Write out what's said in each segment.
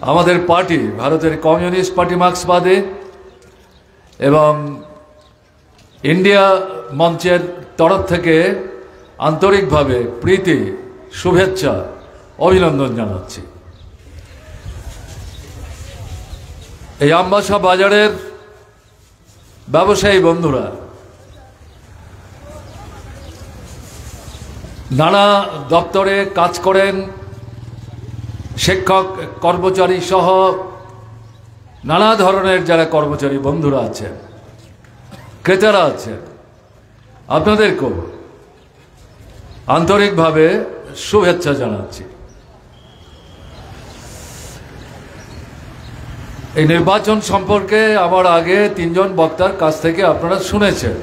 আমাদের পার্টি ভারতের communist party মার্ক্সবাদী এবং ইন্ডিয়া মঞ্চের তরফ থেকে আন্তরিকভাবে প্রীতি, শুভেচ্ছা, অভিনন্দন জানাচ্ছি। এই আমবাসা বাজারের ব্যবসায়ী বন্ধুরা নানা দপ্তরে কাজ করেন, শিক্ষক কর্মচারী সহ নানা ধরনের যারা কর্মচারী বন্ধুরা আছেন, ক্রেতারা আছেন, আপনাদেরকেও আন্তরিকভাবে শুভেচ্ছা জানাচ্ছি। এই নির্বাচন সম্পর্কে আমার আগে তিনজন বক্তার কাছ থেকে আপনারা শুনেছেন,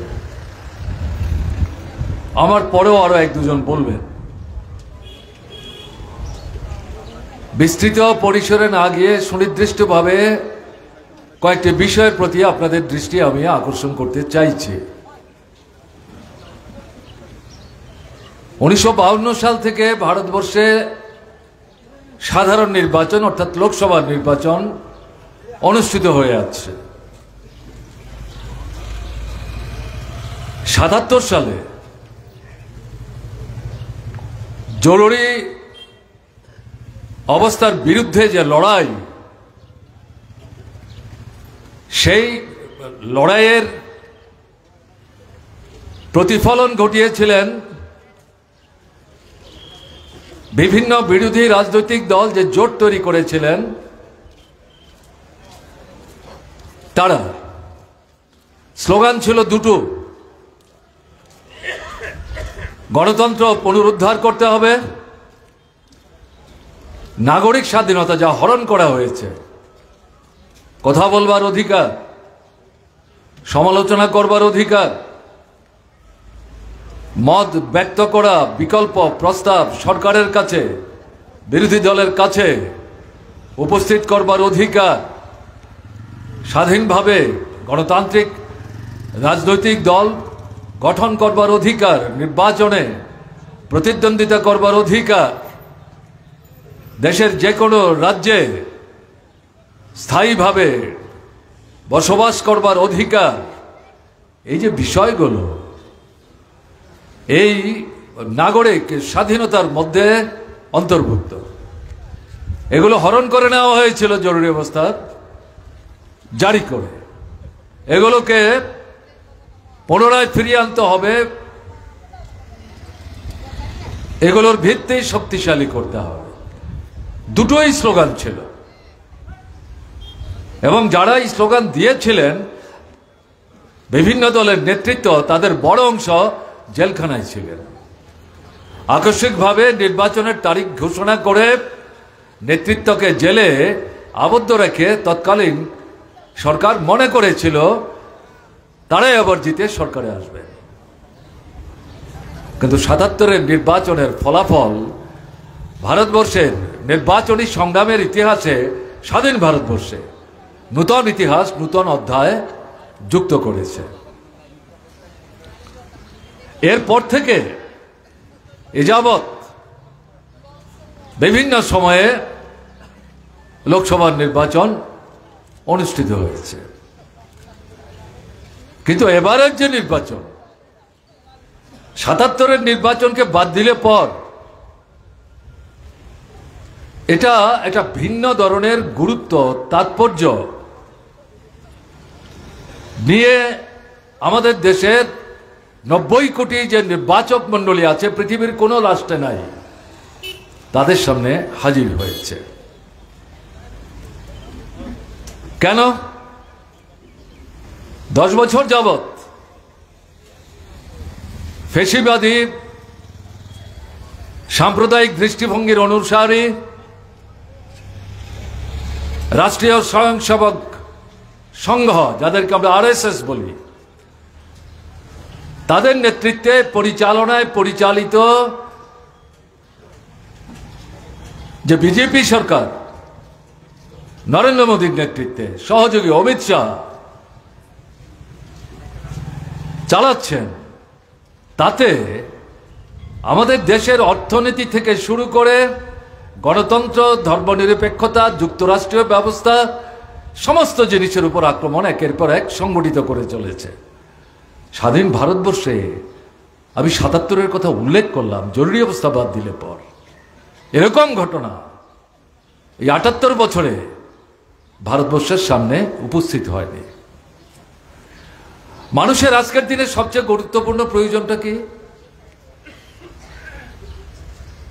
আমার পরেও আরো এক দুজন বলবেন। বিস্তৃত পরিসরে না গিয়ে সুনির্দিষ্টভাবে কয়েকটি বিষয়ের প্রতি আপনাদের দৃষ্টি আমি আকর্ষণ করতে চাইছি। 1952 সাল থেকে ভারতবর্ষে সাধারণ নির্বাচন অর্থাৎ লোকসভা নির্বাচন অনুষ্ঠিত হয়ে আসছে। 77 সালে জরুরি অবস্থার বিরুদ্ধে যে লড়াই, সেই লড়াইয়ের প্রতিফলন ঘটিয়েছিলেন বিভিন্ন বিরোধী রাজনৈতিক দল যে জোট তৈরি করেছিলেন তারা। স্লোগান ছিল দুটো: গণতন্ত্র পুনরুদ্ধার করতে হবে, নাগরিক স্বাধীনতা যা হরণ করা হয়েছে, কথা বলবার অধিকার, সমালোচনা করবার অধিকার, মত ব্যক্ত করা, বিকল্প প্রস্তাব সরকারের কাছে, বিরোধী দলের কাছে উপস্থিত করবার অধিকার, স্বাধীনভাবে গণতান্ত্রিক রাজনৈতিক দল গঠন করবার অধিকার, নির্বাচনে প্রতিদ্বন্দ্বিতা করবার অধিকার, দেশের যে কোনো রাজ্যে স্থায়ীভাবে বসবাস করবার অধিকার, এই যে বিষয়গুলো এই নাগরিক স্বাধীনতার মধ্যে অন্তর্ভুক্ত, এগুলো হরণ করে নেওয়া হয়েছিল জরুরি অবস্থা জারি করে। এগুলোকে পুনরায় ফিরিয়ে আনতে হবে, এগুলোর ভিত্তি শক্তিশালী করতে হবে। দুটোই স্লোগান ছিল এবং যারা এই স্লোগান দিয়েছিলেন বিভিন্ন দলের নেতৃত্ব, তাদের বড় অংশ জেলখানায় ছিলেন। আকস্মিকভাবে নির্বাচনের তারিখ ঘোষণা করে নেতৃত্বকে জেলে আবদ্ধ রেখে তৎকালীন সরকার মনে করেছিল তারাই আবার জিতে সরকারে আসবে। কিন্তু 77-এর নির্বাচনের ফলাফল ভারতবর্ষের নির্বাচনী সংগ্রামের ইতিহাসে, স্বাধীন ভারতবর্ষে নূতন ইতিহাস, নূতন অধ্যায় যুক্ত করেছে। এরপর থেকে এ যাবৎ বিভিন্ন সময়ে লোকসভার নির্বাচন অনুষ্ঠিত হয়েছে, কিন্তু এবারের যে নির্বাচন, 77-এর নির্বাচনকে বাদ দিলে পর এটা একটা ভিন্ন ধরনের গুরুত্ব, তাৎপর্য নিয়ে আমাদের দেশের 90 কোটি যে নির্বাচক মণ্ডলী আছে, পৃথিবীর কোনো রাষ্ট্রে নাই, তাদের সামনে হাজির হয়েছে। কেন? 10 বছর যাবৎ ফ্যাসিবাদী সাম্প্রদায়িক দৃষ্টিভঙ্গির অনুসারী রাষ্ট্রীয় স্বয়ংসেবক সংঘ, যাদেরকে আমরা আরএসএস বলি, তাদের নেতৃত্বে পরিচালনায় পরিচালিত যে বিজেপি সরকার, নরেন্দ্র মোদীর নেতৃত্বে সহযোগী অমিত শাহ চালাচ্ছেন, তাতে আমাদের দেশের অর্থনীতি থেকে শুরু করে গণতন্ত্র, ধর্মনিরপেক্ষতা, যুক্তরাষ্ট্রীয় ব্যবস্থা, সমস্ত জিনিসের উপর আক্রমণ একের পর এক সংগঠিত করে চলেছে। স্বাধীন ভারতবর্ষে আমি ৭৭-এর কথা উল্লেখ করলাম, জরুরি অবস্থা বাদ দিলে পর এরকম ঘটনা এই ৭৮ বছরে ভারতবর্ষের সামনে উপস্থিত হয়নি। মানুষের আজকের দিনে সবচেয়ে গুরুত্বপূর্ণ প্রয়োজনটা কি?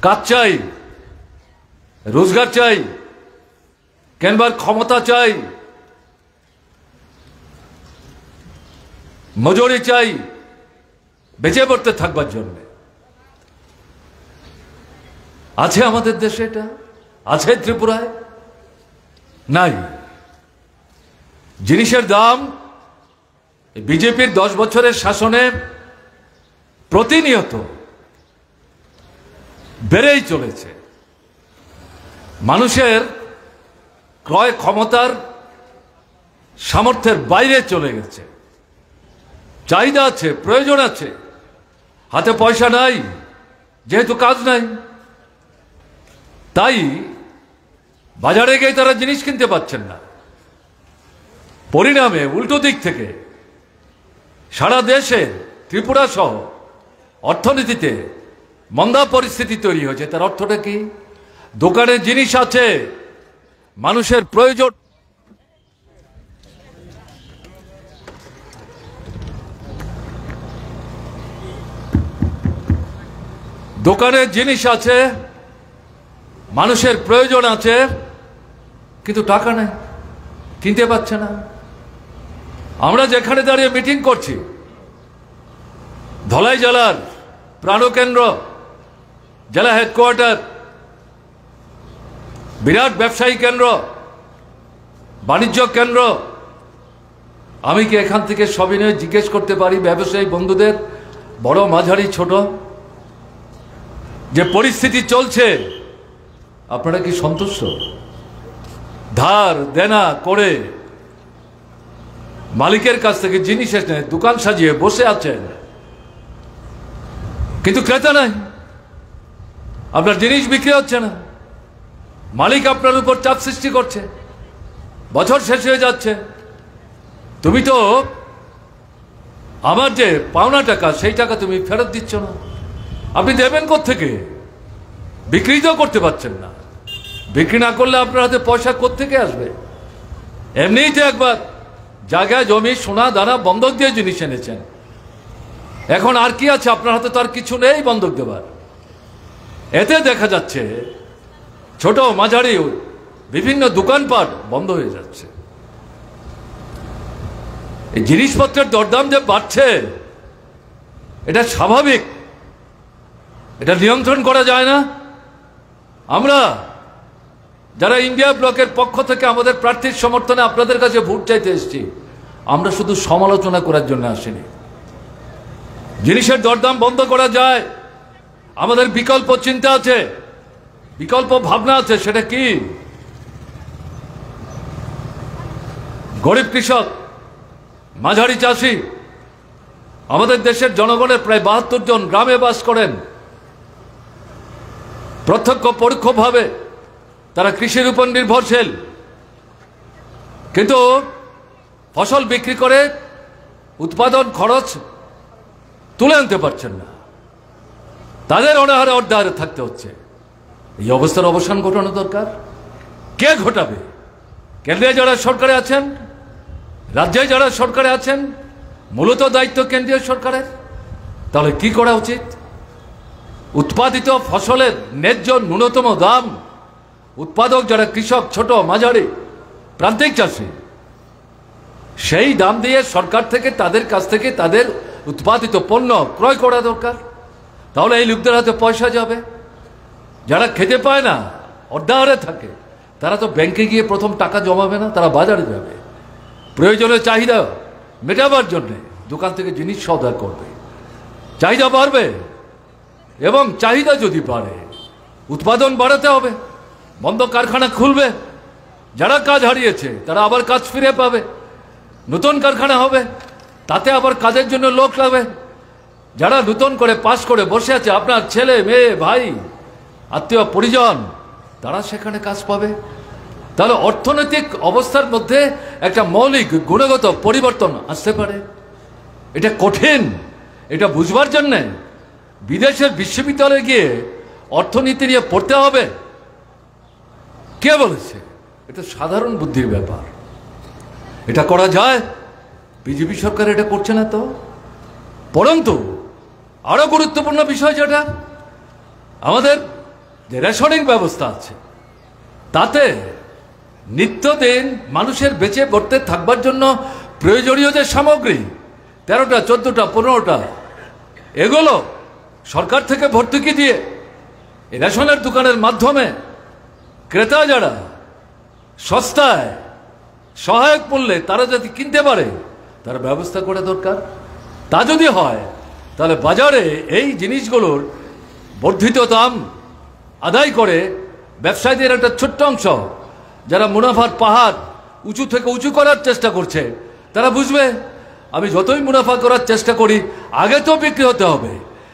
কাজ চাই, রোজগার চাই, কেনবার ক্ষমতা চাই, মজুরি চাই বেঁচে পড়তে থাকবার জন্য। আছে আমাদের দেশে? এটা আছে ত্রিপুরায়? নাই। জিনিসের দাম বিজেপির 10 বছরের শাসনে প্রতিনিয়ত বেড়েই চলেছে। মানুষের ক্রয় ক্ষমতার সামর্থ্যের বাইরে চলে গেছে। চাহিদা আছে, প্রয়োজন আছে, হাতে পয়সা নাই, যেহেতু কাজ নাই, তাই বাজারে গিয়ে তারা জিনিস কিনতে পারছেন না। পরিণামে উল্টো দিক থেকে সারা দেশে, ত্রিপুরা সহ অর্থনীতিতে মন্দা পরিস্থিতি তৈরি হয়েছে। তার অর্থটা কি? দোকানে জিনিস আছে, মানুষের প্রয়োজন দোকানে জিনিস আছে, মানুষের প্রয়োজন আছে, কিন্তু টাকা নেই, কিনতে পারছে না। আমরা যেখানে দাঁড়িয়ে মিটিং করছি, ধলাই জেলার প্রাণকেন্দ্র, জেলা হেডকোয়ার্টার, বিরাট ব্যবসায়ী কেন্দ্র, বাণিজ্য কেন্দ্র, আমি কি এখান থেকে সবিনয়ে জিজ্ঞেস করতে পারি ব্যবসায়ী বন্ধুদের, বড় মাঝারি ছোট, যে পরিস্থিতি চলছে আপনারা কি সন্তুষ্ট? ধার দেনা করে মালিকের কাছ থেকে জিনিস এনে দোকান সাজিয়ে বসে আছেন, কিন্তু ক্রেতা নাই, আপনার জিনিস বিক্রি হচ্ছে না, মালিক আপনার উপর চাপ সৃষ্টি করছে, বছর শেষ হয়ে যাচ্ছে, তুমি তো আমার যে পাওনা টাকা সেই টাকা তুমি ফেরত দিচ্ছ না, আপনি দেবেন কোত্থেকে? বিক্রি তো করতে পারছেন না, বিক্রি না করলে আপনার হাতে পয়সা কোত্থেকে আসবে? এমনিই তো একবার জায়গায় জমি সোনা দানা বন্ধক দিয়ে জিনিস এনেছেন, এখন আর কি আছে আপনার হাতে? তো আর কিছু নেই বন্ধক দেবার। এতে দেখা যাচ্ছে ছোট মাঝারি বিভিন্ন দোকানপাট বন্ধ হয়ে যাচ্ছে। এই জিনিসপত্রের দরদাম যে বাড়ছে এটা স্বাভাবিক, এটা নিয়ন্ত্রণ করা যায় না। আমরা যারা ইন্ডিয়া ব্লকের পক্ষ থেকে আমাদের প্রার্থীর সমর্থনে আপনাদের কাছে ভোট চাইতে এসেছি, আমরা শুধু সমালোচনা করার জন্য আসিনি। জিনিসের দরদাম বন্ধ করা যায়, আমাদের বিকল্প চিন্তা আছে, বিকল্প ভাবনা আছে। সেটা কি? গরিব কৃষক, মাঝারি চাষি, আমাদের দেশের জনগণের প্রায় 72 জন গ্রামে বাস করেন। প্রত্যক্ষ পরোক্ষভাবে তারা কৃষির উপর নির্ভরশীল, কিন্তু ফসল বিক্রি করে উৎপাদন খরচ তুলে আনতে পারছেন না, তাদের অনাহারে অর্ধাহারে থাকতে হচ্ছে। এই অবস্থার অবসান ঘটানো দরকার। কে ঘটাবে? কেন্দ্রে যারা সরকারে আছেন, রাজ্যে যারা সরকারে আছেন, মূলত দায়িত্ব কেন্দ্রীয় সরকারের। তাহলে কি করা উচিত? উৎপাদিত ফসলের ন্যায্য ন্যূনতম দাম উৎপাদক যারা কৃষক, ছোট মাঝারি প্রান্তিক চাষি, সেই দাম দিয়ে সরকার থেকে তাদের কাছ থেকে তাদের উৎপাদিত পণ্য ক্রয় করা দরকার। তাহলে এই লোকদের হাতে পয়সা যাবে। যারা খেতে পায় না, অর্ধাহারে থাকে, তারা তো ব্যাংকে গিয়ে প্রথম টাকা জমাবে না, তারা বাজারে যাবে, প্রয়োজনীয় চাহিদা মেটাবার জন্যে দোকান থেকে জিনিস সওদা করবে, চাহিদা বাড়বে। এবং চাহিদা যদি বাড়ে, উৎপাদন বাড়াতে হবে, বন্ধ কারখানা খুলবে, যারা কাজ হারিয়েছে তারা আবার কাজ ফিরে পাবে, নতুন কারখানা হবে, তাতে আবার কাজের জন্য লোক লাগবে। যারা নতুন করে পাস করে বসে আছে, আপনার ছেলে মেয়ে ভাই আত্মীয় পরিজন, তারা সেখানে কাজ পাবে। তাহলে অর্থনৈতিক অবস্থার মধ্যে একটা মৌলিক গুণগত পরিবর্তন আসতে পারে। এটা কঠিন, এটা বুঝবার জন্যে বিদেশের বিশ্ববিদ্যালয়ে গিয়ে অর্থনীতি নিয়ে পড়তে হবে? কে বলেছে? এটা সাধারণ বুদ্ধির ব্যাপার। এটা করা যায়। বিজেপি সরকার এটা করছে না তো। পরন্তু আরো গুরুত্বপূর্ণ বিষয় যেটা, আমাদের যে রেশনিং ব্যবস্থা আছে তাতে নিত্যদিন মানুষের বেঁচে পড়তে থাকবার জন্য প্রয়োজনীয় যে সামগ্রী 13টা 14টা 15টা এগুলো সরকার থেকে ভর্তুকি দিয়ে এই রেশনের দোকানের মাধ্যমে ক্রেতা যারা সস্তায় সহায়ক মূল্যে তারা যদি কিনতে পারে তার ব্যবস্থা করা দরকার। তা যদি হয় তাহলে বাজারে এই জিনিসগুলোর বর্ধিত দাম আদায় করে ব্যবসায়ীদের একটা ছোট্ট অংশ যারা মুনাফার পাহাড় উঁচু থেকে উঁচু করার চেষ্টা করছে তারা বুঝবে আমি যতই মুনাফা করার চেষ্টা করি আগে তো বিক্রি হতে হবে,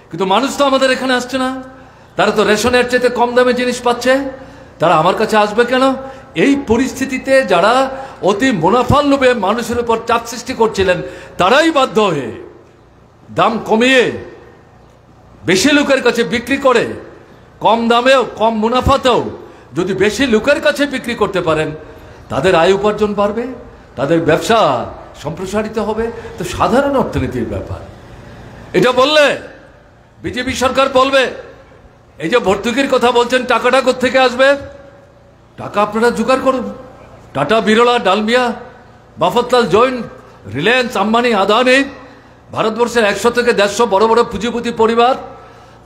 কিন্তু মানুষ তো আমাদের এখানে আসছে না, তারা তো রেশনের চেয়ে কম দামে জিনিস পাচ্ছে, তারা আমার কাছে আসবে কেন? এই পরিস্থিতিতে যারা অতি মুনাফার লোভে মানুষের উপর চাপ সৃষ্টি করছিলেন তারাই বাধ্য হয়ে দাম কমিয়ে বেশি লোকের কাছে বিক্রি করে কম দামেও কম মুনাফাতেও যদি বেশি লোকের কাছে বিক্রি করতে পারেন তাদের আয় উপার্জন বাড়বে, তাদের ব্যবসা সম্প্রসারিত হবে। তো সাধারণ অর্থনীতির ব্যাপার। এটা বললে বিজেপি সরকার বলবে এই যে ভর্তুকির কথা বলছেন টাকাটা কোত্থেকে আসবে? টাকা আপনারা জোগাড় করুন। টাটা, বিরলা, ডালমিয়া, বাফতলাল জৈন, রিলায়েন্স, আম্বানি, আদানি, ভারতবর্ষের 100 থেকে 150 বড় বড় পুঁজিপতি পরিবার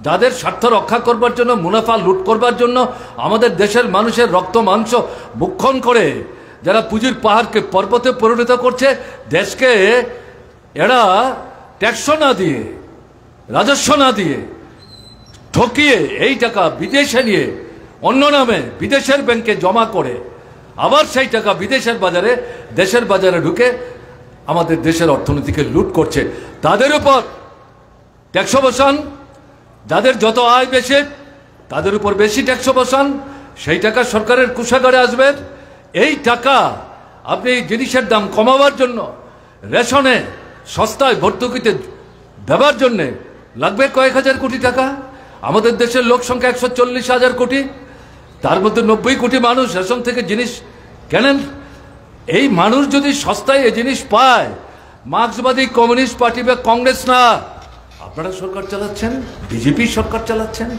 যাদের স্বার্থ রক্ষা করবার জন্য, মুনাফা লুট করবার জন্য আমাদের দেশের মানুষের রক্ত মাংস ভক্ষণ করে যারা পুঁজির পাহাড়কে পর্বতে পরিণত করছে, দেশকে এরা ট্যাক্স না দিয়ে, রাজস্ব না দিয়ে ঠকিয়ে এই টাকা বিদেশে নিয়ে অন্য নামে বিদেশের ব্যাংকে জমা করে আবার সেই টাকা বিদেশের বাজারে দেশের বাজারে ঢুকে আমাদের দেশের অর্থনীতিকে লুট করছে। তাদের উপর ট্যাক্স বসান, যাদের যত আয় বেশি তাদের উপর বেশি ট্যাক্স বসান, সেই টাকা সরকারের কোষাগারে আসবে। এই টাকা আপনি জিনিসের দাম কমাবার জন্য, রেশনে সস্তায় ভর্তুকিতে দেওয়ার জন্যে লাগবে কয়েক হাজার কোটি টাকা। আমাদের দেশের লোক সংখ্যা 140,000 কোটি, তার মধ্যে 90 কোটি মানুষ রেশন থেকে জিনিস কেনেন। এই মানুষ যদি সস্তায় এই জিনিস পায়, মার্ক্সবাদী কমিউনিস্ট পার্টি বা কংগ্রেস না, আপনারা সরকার চালাচ্ছেন, বিজেপি সরকার চালাচ্ছেন,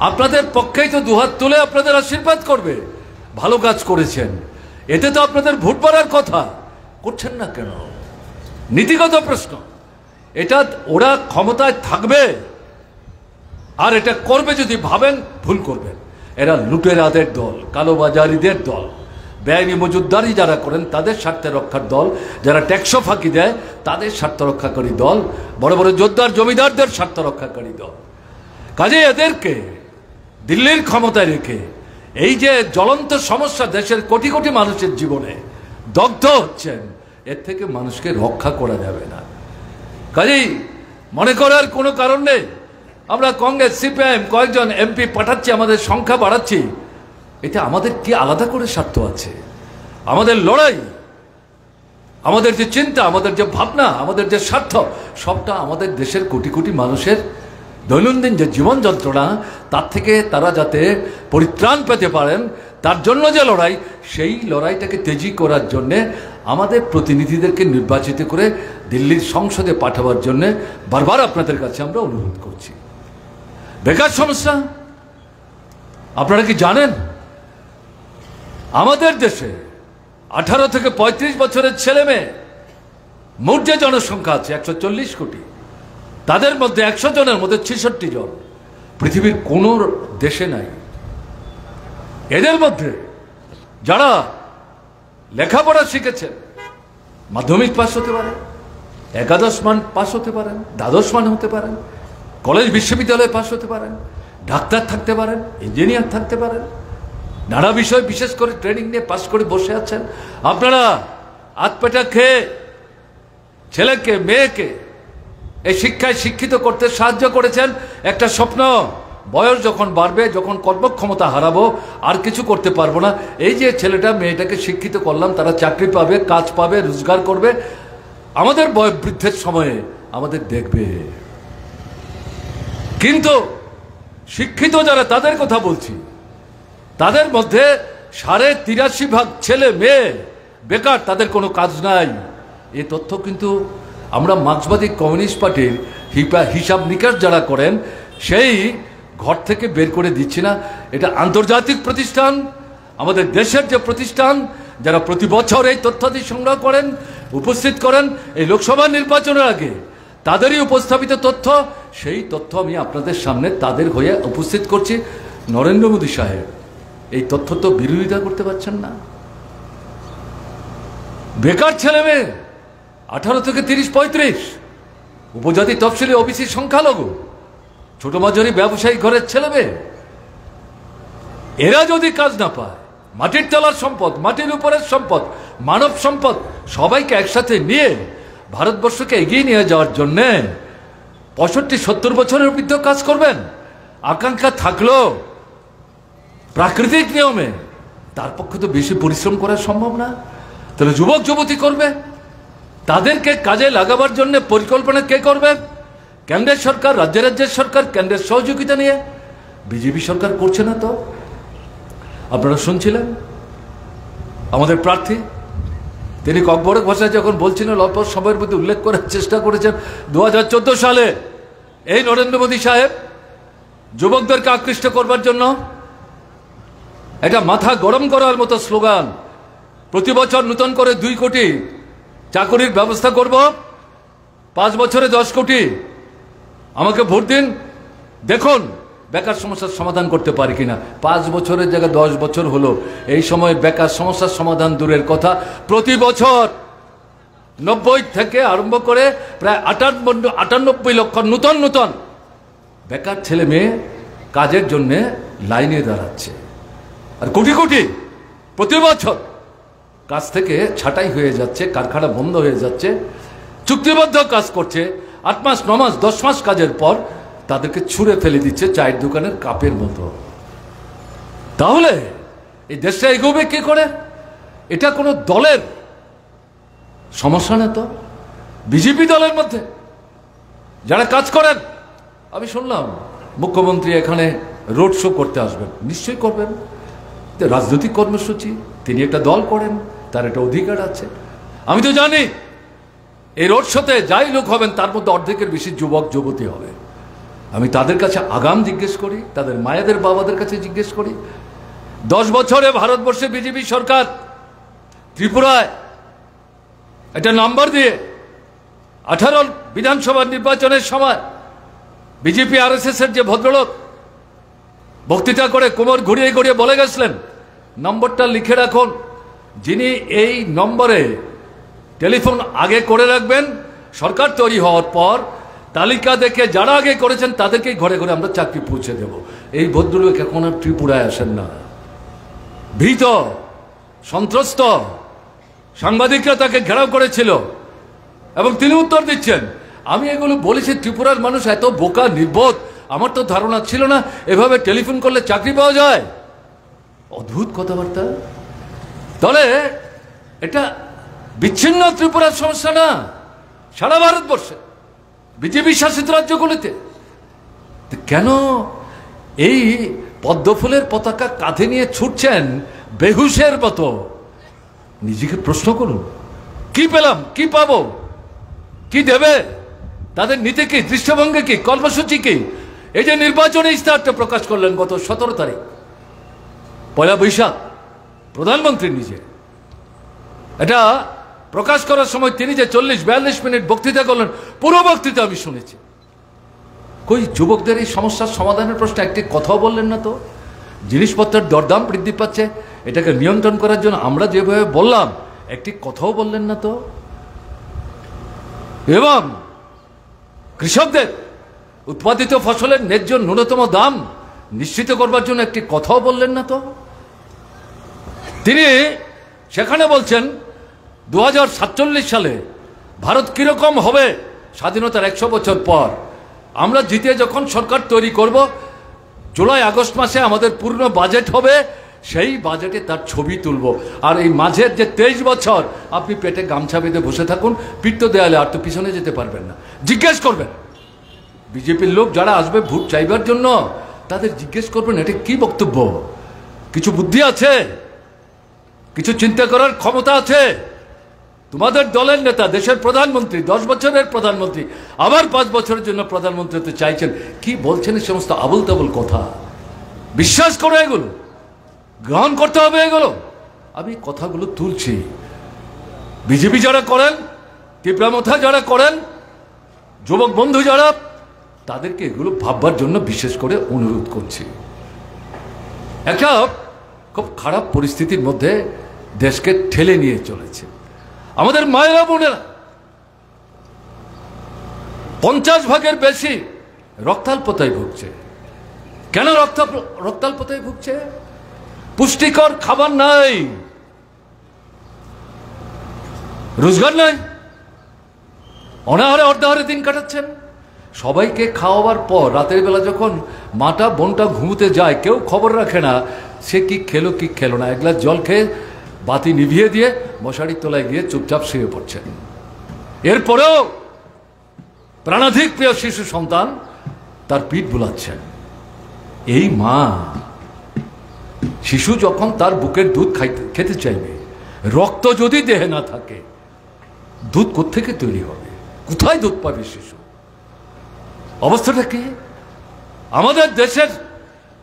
আপনাদের পক্ষেই তো দুহাত তুলে আপনাদের আশীর্বাদ করবে, ভালো কাজ করেছেন। এতে তো আপনাদের ভোট পড়ার কথা, করছেন না কেন? নীতিগত প্রশ্ন। এটা ওরা ক্ষমতায় থাকবে আর এটা করবে যদি ভাবেন ভুল করবেন। এরা লুটেরাদের দল, কালোবাজারিদের দল, বেআইনি মজুদদারি যারা করেন তাদের স্বার্থ রক্ষার দল, যারা ট্যাক্স ফাঁকি দেয় তাদের স্বার্থ রক্ষাকারী দল, বড় বড় যোদ্ধার জমিদারদের স্বার্থ রক্ষাকারী দল। কাজে এদেরকে দিল্লির ক্ষমতায় রেখে এই যে জ্বলন্ত সমস্যা দেশের কোটি কোটি মানুষের জীবনে দগ্ধ হচ্ছেন, এর থেকে মানুষকে রক্ষা করা যাবে না। কাজেই মনে করার কোনো কারণ নেই। আমরা কংগ্রেস, সিপিআইএম কয়েকজন এমপি পাঠাচ্ছি, আমাদের সংখ্যা বাড়াচ্ছি, এতে আমাদের কি আলাদা করে স্বার্থ আছে? আমাদের লড়াই, আমাদের যে চিন্তা, আমাদের যে ভাবনা, আমাদের যে স্বার্থ, সবটা আমাদের দেশের কোটি কোটি মানুষের দৈনন্দিন যে জীবন যন্ত্রণা, তার থেকে তারা যাতে পরিত্রাণ পেতে পারেন তার জন্য যে লড়াই, সেই লড়াইটাকে তেজি করার জন্যে আমাদের প্রতিনিধিদেরকে নির্বাচিত করে দিল্লির সংসদে পাঠাবার জন্যে বারবার আপনাদের কাছে আমরা অনুরোধ করছি। বেকার সমস্যা আপনারা কি জানেন? আমাদের দেশে 18 থেকে 35 বছরের ছেলে মেয়ে মোট যে জনসংখ্যা আছে 140 কোটি, তাদের মধ্যে 100 জনের মধ্যে 66 জন পৃথিবীর কোন দেশে নাই। এদের মধ্যে যারা লেখাপড়া শিখেছেন, মাধ্যমিক পাস হতে পারে, একাদশ মান পাস হতে পারেন, দ্বাদশ মান হতে পারেন, কলেজ বিশ্ববিদ্যালয়ে পাস হতে পারেন, ডাক্তার থাকতে পারেন, ইঞ্জিনিয়ার থাকতে পারেন, নানা বিষয় বিশেষ করে ট্রেনিং নিয়ে পাস করে বসে আছেন। আপনারা আধপেটা খেয়ে ছেলেকে মেয়েকে এই শিক্ষায় শিক্ষিত করতে সাহায্য করেছেন। একটা স্বপ্ন বয়স যখন বাড়বে, যখন কর্মক্ষমতা হারাবো, আর কিছু করতে পারবো না, এই যে ছেলেটা মেয়েটাকে শিক্ষিত করলাম, তারা চাকরি পাবে, কাজ পাবে, রোজগার করবে, আমাদের বৃদ্ধের সময়ে আমাদের দেখবে। কিন্তু শিক্ষিত যারা, তাদের কথা বলছি, তাদের মধ্যে 83.5% ছেলে মেয়ে বেকার, তাদের কোনো কাজ নাই। এই তথ্য কিন্তু আমরা মার্ক্সবাদী কমিউনিস্ট পার্টির হিসাব নিকাশ যারা করেন সেই ঘর থেকে বের করে দিচ্ছি না। এটা আন্তর্জাতিক প্রতিষ্ঠান, আমাদের দেশের যে প্রতিষ্ঠান, যারা প্রতি বছর এই তথ্যাদি সংগ্রহ করেন, উপস্থিত করেন এই লোকসভা নির্বাচনের আগে, তাদেরই উপস্থাপিত তথ্য, সেই তথ্য আমি আপনাদের সামনে তাদের হয়ে উপস্থিত করছি। নরেন্দ্র মোদী সাহেব এই তথ্য তো বিরোধিতা করতে পারছেন না। বেকার ছেলে মেয়ে 18 থেকে 30-35, উপজাতি তফসিলি ওবিসি সংখ্যালঘু, ছোট মাঝারি ব্যবসায়ী ঘরের ছেলে মেয়ে, এরা যদি কাজ না পায়, মাটির তলার সম্পদ, মাটির উপরের সম্পদ, মানব সম্পদ সবাইকে একসাথে নিয়ে ভারতবর্ষকে এগিয়ে নিয়ে যাওয়ার জন্যে 65-70 বছরের বৃদ্ধ কাজ করবেন, আকাঙ্ক্ষা থাকলো প্রাকৃতিক নিয়মে, তার পক্ষে তো বেশি পরিশ্রম করা সম্ভব না। তাহলে যুবক যুবতী করবে, তাদেরকে কাজে লাগাবার জন্য পরিকল্পনা কে করবে? কেন্দ্রের সরকার, রাজ্যের সরকার, কেন্দ্রের সহযোগিতা নিয়ে। বিজেপি সরকার করছে না তো। আপনারা শুনছিলেন আমাদের প্রার্থী, তিনি ককবরক ভাষায় যখন বলছিলেন, অল্প সময়ের মধ্যে উল্লেখ করার চেষ্টা করেছেন 2014 সালে এই নরেন্দ্র মোদী সাহেব যুবকদেরকে আকৃষ্ট করবার জন্য এটা মাথা গরম করার মতো স্লোগান, প্রতি বছর নতুন করে 2 কোটি চাকরির ব্যবস্থা করব, 5 বছরে 10 কোটি, আমাকে ভোট দিন, দেখুন বেকার সমস্যার সমাধান করতে পারি কিনা। 5 বছরের জায়গায় 10 বছর হলো, এই সময় বেকার সমস্যার সমাধান দূরের কথা, প্রতি বছর 90 থেকে আরম্ভ করে প্রায় 98 লক্ষ নতুন বেকার ছেলে মেয়ে কাজের জন্য লাইনে দাঁড়াচ্ছে। আর কোটি কোটি প্রতি বছর কাজ থেকে ছাঁটাই হয়ে যাচ্ছে, কারখানা বন্ধ হয়ে যাচ্ছে, চুক্তিবদ্ধ কাজ করছে, 8 মাস 9 মাস 10 মাস কাজের পর তাদেরকে ছুঁড়ে ফেলে দিচ্ছে চায়ের দোকানের কাপের মতো। তাহলে এই দেশটা এগোবে কি করে? এটা কোনো দলের সমস্যা না তো, বিজেপি দলের মধ্যে যারা কাজ করেন। আমি শুনলাম মুখ্যমন্ত্রী এখানে রোড শো করতে আসবেন, নিশ্চয়ই করবেন, রাজনৈতিক কর্মসূচি, তিনি একটা দল করেন, তার একটা অধিকার আছে। আমি তো জানি এই রোড শোতে যাই লোক হবেন তার মধ্যে অর্ধেকের বেশি যুবক যুবতী হবে। আমি তাদের কাছে আগাম জিজ্ঞেস করি, তাদের মায়েদের বাবাদের কাছে জিজ্ঞেস করি, 10 বছরে ভারতবর্ষে বিজেপি সরকার ত্রিপুরায় একটা নাম্বার দিয়ে 18 বিধানসভা নির্বাচনের সময় বিজেপি RSS এর যে ভদ্রলোক বক্তৃতা করে কোমর ঘুরিয়ে ঘুরিয়ে বলে গেছিলেন, নম্বরটা লিখে রাখুন, যিনি এই নম্বরে টেলিফোন আগে করে রাখবেন, সরকার তৈরি হওয়ার পর তালিকা দেখে যারা আগে করেছেন তাদেরকেই ঘরে ঘরে আমরা চাকরি পৌঁছে দেব। এই ভদ্রলোক এখন আর ত্রিপুরায় আসেন না, ভীত সন্ত্রস্ত, সাংবাদিকরা তাকে ঘেরাও করেছিল এবং তিনি উত্তর দিচ্ছেন। আমি এগুলো বলেছি, ত্রিপুরার মানুষ এত বোকা নির্বোধ, আমার তো ধারণা ছিল না এভাবে টেলিফোন করলে চাকরি পাওয়া যায়। অদ্ভুত কথাবার্তা। তাহলে এটা বিচ্ছিন্ন ত্রিপুরার সমস্যা না, সারা ভারতবর্ষে বিজেপি শাসিত রাজ্যগুলিতে কেন এই পদ্মফুলের পতাকা কাঁধে নিয়ে ছুটছেন বেহুশের মতো? নিজেকে প্রশ্ন করুন, কি পেলাম, কি পাবো, কি দেবে, তাদের নীতি কি, দৃষ্টিভঙ্গি কি, কর্মসূচি কি? এই যে নির্বাচনী ইস্তাহারটা প্রকাশ করলেন গত 17 তারিখ, 1 বৈশাখ, প্রধানমন্ত্রী নিজে এটা প্রকাশ করার সময় তিনি যে 40-42 মিনিট বক্তৃতা করলেন, পুরো বক্তৃতা আমি শুনেছি। কই যুবকদের এই সমস্যার সমাধানের প্রশ্নে একটি কথাও বললেন না তো। জিনিসপত্রের দরদাম বৃদ্ধি পাচ্ছে, এটাকে নিয়ন্ত্রণ করার জন্য আমরা যেভাবে বললাম, একটি কথাও বললেন না তো। এবং কৃষকদের উৎপাদিত ফসলের ন্যায্য ন্যূনতম দাম নিশ্চিত করবার জন্য একটি কথাও বললেন না তো। তিনি সেখানে বলছেন 2047 সালে ভারত কিরকম হবে স্বাধীনতার 100 বছর পর, আমরা জিতে যখন সরকার তৈরি করব জুলাই আগস্ট মাসে আমাদের পূর্ণ বাজেট হবে, সেই বাজেটে তার ছবি তুলব। আর এই মাঝের যে 23 বছর আপনি পেটে গামছা বেঁধে বসে থাকুন, পিঠ তো দেয়ালে, আর তো পিছনে যেতে পারবেন না। জিজ্ঞেস করবেন বিজেপির লোক যারা আসবে ভোট চাইবার জন্য, তাদের জিজ্ঞেস করবেন এটা কি বক্তব্য, কিছু বুদ্ধি আছে, কিছু চিন্তা করার ক্ষমতা আছে? তোমাদের দলের নেতা, দেশের প্রধানমন্ত্রী, 10 বছরের প্রধানমন্ত্রী, আবার 5 বছরের জন্য প্রধানমন্ত্রী হতে চাইছেন, কি বলছেন এই সমস্ত আবল তাবল কথা? বিশ্বাস করো, এগুলো গ্রহণ করতে হবে। এগুলো আমি কথাগুলো তুলছি, বিজেপি যারা করেন, তীব্রামথা যারা করেন, যুবক বন্ধু যারা, তাদেরকে এগুলো ভাববার জন্য বিশেষ করে অনুরোধ করছি। একটা খুব খারাপ পরিস্থিতির মধ্যে দেশকে ঠেলে নিয়ে চলেছে আমাদের মায়েরা বোনেরা। 50 ভাগের বেশি রক্তাল্পতায় ভুগছে। কেন রক্তাল্পতায় ভুগছে? পুষ্টিকর খাবার নাই, রোজগার নাই, অনাহারে অর্ধাহারে দিন কাটাচ্ছেন। সবাইকে খাওয়াবার পর রাতের বেলা যখন মাটা বোনটা ঘুমোতে যায়, কেউ খবর রাখে না সে কি খেলো কি খেলো না। এক গ্লাস জল খেয়ে বাতি নিভিয়ে দিয়ে মশারির তলায় গিয়ে চুপচাপ শুয়ে পড়ছেন। এরপরেও প্রাণাধিক প্রিয় শিশু সন্তান তার পিঠ বুলাচ্ছেন। এই মা, শিশু যখন তার বুকের দুধ খেতে চাইবে, রক্ত যদি দেহে না থাকে, দুধ কোত্থেকে তৈরি হবে? কোথায় দুধ পাবে শিশু? অবস্থাটা কি? আমাদের দেশের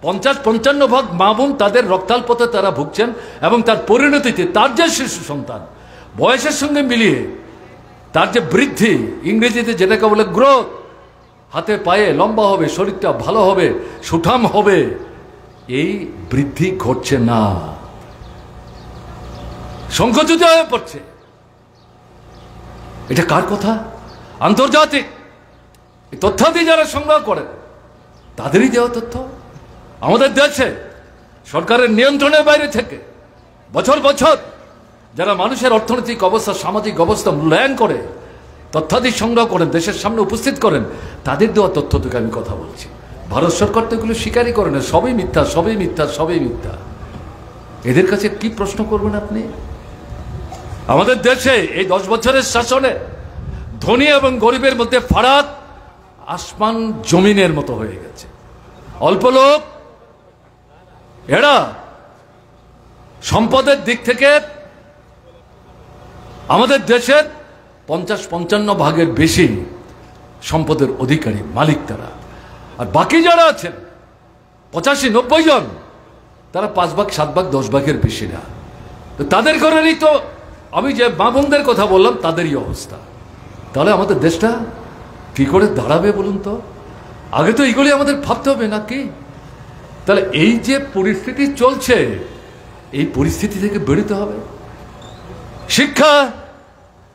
50-55 ভাগ মা বোন তাদের রক্তাল্পতে তারা ভুগছেন, এবং তার পরিণতিতে তার যে শিশু সন্তান বয়সের সঙ্গে মিলিয়ে তার যে বৃদ্ধি, ইংরেজিতে যেটাকে বলে গ্রোথ, হাতে পায়ে লম্বা হবে, শরীরটা ভালো হবে, সুঠাম হবে, এই বৃদ্ধি ঘটছে না, সংকুচিত হয়ে পড়ছে। এটা কার কথা? আন্তর্জাতিক তথ্যাদি যারা সংগ্রহ করেন তাদেরই দেওয়া তথ্য। আমাদের দেশে সরকারের নিয়ন্ত্রণের বাইরে থেকে বছর বছর যারা মানুষের অর্থনৈতিক অবস্থা, সামাজিক অবস্থা মূল্যায়ন করে, তথ্যাদি সংগ্রহ করেন, দেশের সামনে উপস্থিত করেন, তাদের দেওয়া তথ্য থেকে আমি কথা বলছি। ভারত সরকার তো এগুলো স্বীকারই করে না, সবই মিথ্যা, সবই মিথ্যা, সবই মিথ্যা। এদের কাছে কি প্রশ্ন করবেন আপনি? আমাদের দেশে এই 10 বছরের শাসনে ধনী এবং গরিবের মধ্যে ফারাক আসমান জমিনের মতো হয়ে গেছে। অল্প লোক এরা সম্পদের দিক থেকে আমাদের দেশের 50-55 ভাগের বেশি সম্পদের অধিকারী, মালিক তারা। আর বাকি যারা আছেন 85-90 জন, তারা 5 ভাগ, 7 ভাগ, 10 ভাগের বেশি না। তো তাদের ঘরেরই তো আমি যে মা বোনদের কথা বললাম, তাদেরই অবস্থা। তাহলে আমাদের দেশটা কি করে দাঁড়াবে বলুন তো? আগে তো এইগুলি আমাদের ভাবতে হবে নাকি? তাহলে এই যে পরিস্থিতি চলছে, এই পরিস্থিতি থেকে বেরোতে হবে। শিক্ষা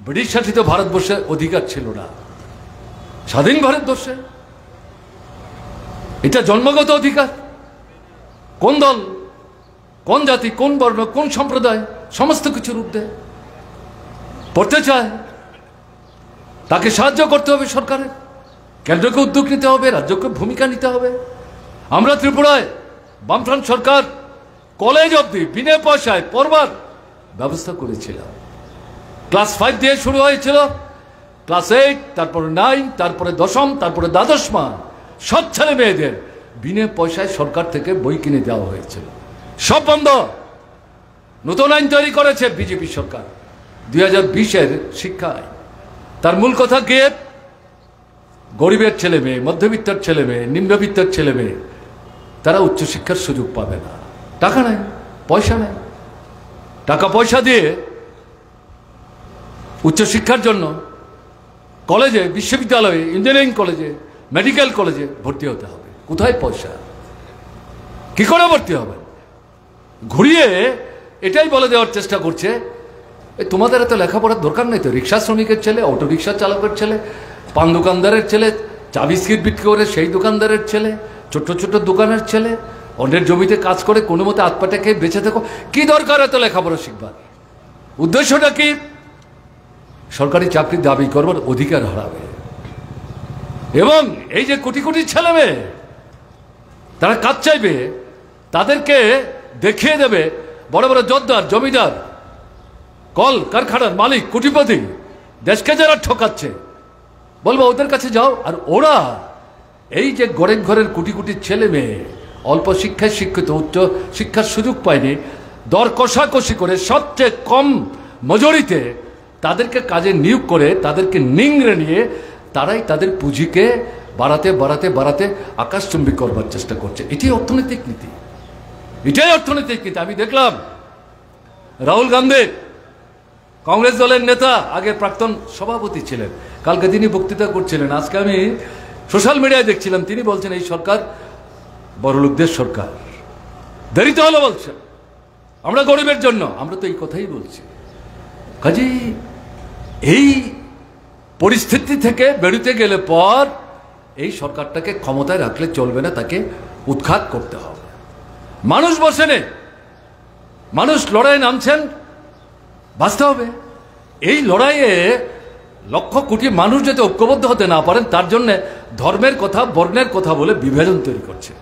ব্রিটিশ শাসিত ভারতবর্ষের অধিকার ছিল না, স্বাধীন ভারতবর্ষে এটা জন্মগত অধিকার। কোন দল, কোন জাতি, কোন বর্ণ, কোন সম্প্রদায়, সমস্ত কিছুর ঊর্ধ্বে পড়তে চায়, তাকে সাহায্য করতে হবে সরকারের। কেন্দ্রকে উদ্যোগ নিতে হবে, রাজ্যকে ভূমিকা নিতে হবে। আমরা ত্রিপুরায় বামফ্রন্ট সরকার কলেজ অবধি বিনা পয়সায় পড়বার ব্যবস্থা করেছিলাম। ক্লাস 5 দিয়ে শুরু হয়েছিল, ক্লাস 8, তারপরে 9, তারপরে 10ম, তারপরে দ্বাদশ মান সব ছেলে মেয়েদের বিনা পয়সায় সরকার থেকে বই কিনে দেওয়া হয়েছিল। সব বন্ধ। নতুন আইন তৈরি করেছে বিজেপি সরকার 2020-এর শিক্ষা আইন। তার মূল কথা কি? গরিবের ছেলে মেয়ে, মধ্যবিত্তের ছেলে মেয়ে, নিম্নবিত্তের ছেলে মেয়ে, তারা উচ্চশিক্ষার সুযোগ পাবে না। টাকা নাই, পয়সা নাই। টাকা পয়সা দিয়ে উচ্চশিক্ষার জন্য কলেজে, বিশ্ববিদ্যালয়ে, ইঞ্জিনিয়ারিং কলেজে, মেডিকেল কলেজে ভর্তি হতে হবে। কোথায় পয়সা? কি করে ভর্তি হবে? ঘুরিয়ে এটাই বলে দেওয়ার চেষ্টা করছে, তোমাদের এত লেখাপড়ার দরকার নেই তো। রিক্সা শ্রমিকের ছেলে, অটো রিক্সা চালকের ছেলে, পান দোকানদারের ছেলে, চা বিস্কিট বিক্রি করে সেই দোকানদারের ছেলে, ছোট্ট ছোট্ট দোকানের ছেলে, অন্যের জমিতে কাজ করে কোনো মতে আতপাটা খেয়ে বেঁচে থাকো। কি দরকার এত লেখাপড়া শিখবার? উদ্দেশ্যটা কি? সরকারি চাকরি দাবি করবার অধিকার হারাবে। এবং এই যে কোটি কোটি ছেলে মেয়ে, তারা কাজ চাইবে, তাদেরকে দেখিয়ে দেবে বড় বড় জোরদার, জমিদার, কল কারখানার মালিক, কোটিপতি, দেশকে যারা ঠকাচ্ছে, বলবো ওদের কাছে যাও। আর ওরা এই যে গরিব ঘরের কোটি কোটি ছেলে মেয়ে অল্প শিক্ষায় শিক্ষিত, উচ্চ শিক্ষার সুযোগ পায়নি, দর কষাকষি করে সবচেয়ে কম মজুরিতে তাদেরকে কাজে নিয়োগ করে তাদেরকে নিংড়ে নিয়ে তারাই তাদের পুঁজিকে বাড়াতে বাড়াতে বাড়াতে আকাশচুম্বী করবার চেষ্টা করছে। এটাই অর্থনৈতিক নীতি, এটাই অর্থনৈতিক নীতি। আমি দেখলাম রাহুল গান্ধী, কংগ্রেস দলের নেতা, আগের প্রাক্তন সভাপতি ছিলেন, কালকে তিনি বক্তৃতা করছিলেন। আজকে আমি সোশ্যাল মিডিয়ায় দেখছিলাম তিনি বলছেন এই সরকার বড়লোকদের সরকার, দেরিতে হলো বলছেন, আমরা গরিবের জন্য। আমরা তো এই কথাই বলছি। কাজেই এই পরিস্থিতি থেকে বেরোতে গেলে পর এই সরকারটাকে ক্ষমতায় রাখলে চলবে না, তাকে উৎখাত করতে হবে। মানুষ বসে নেই, মানুষ লড়াই নামছেন, বাঁচতে হবে। এই লড়াইয়ে লক্ষ কোটি মানুষ যাতে ঐক্যবদ্ধ হতে না পারেন তার জন্য ধর্মের কথা, বর্ণের কথা বলে বিভাজন তৈরি করছে,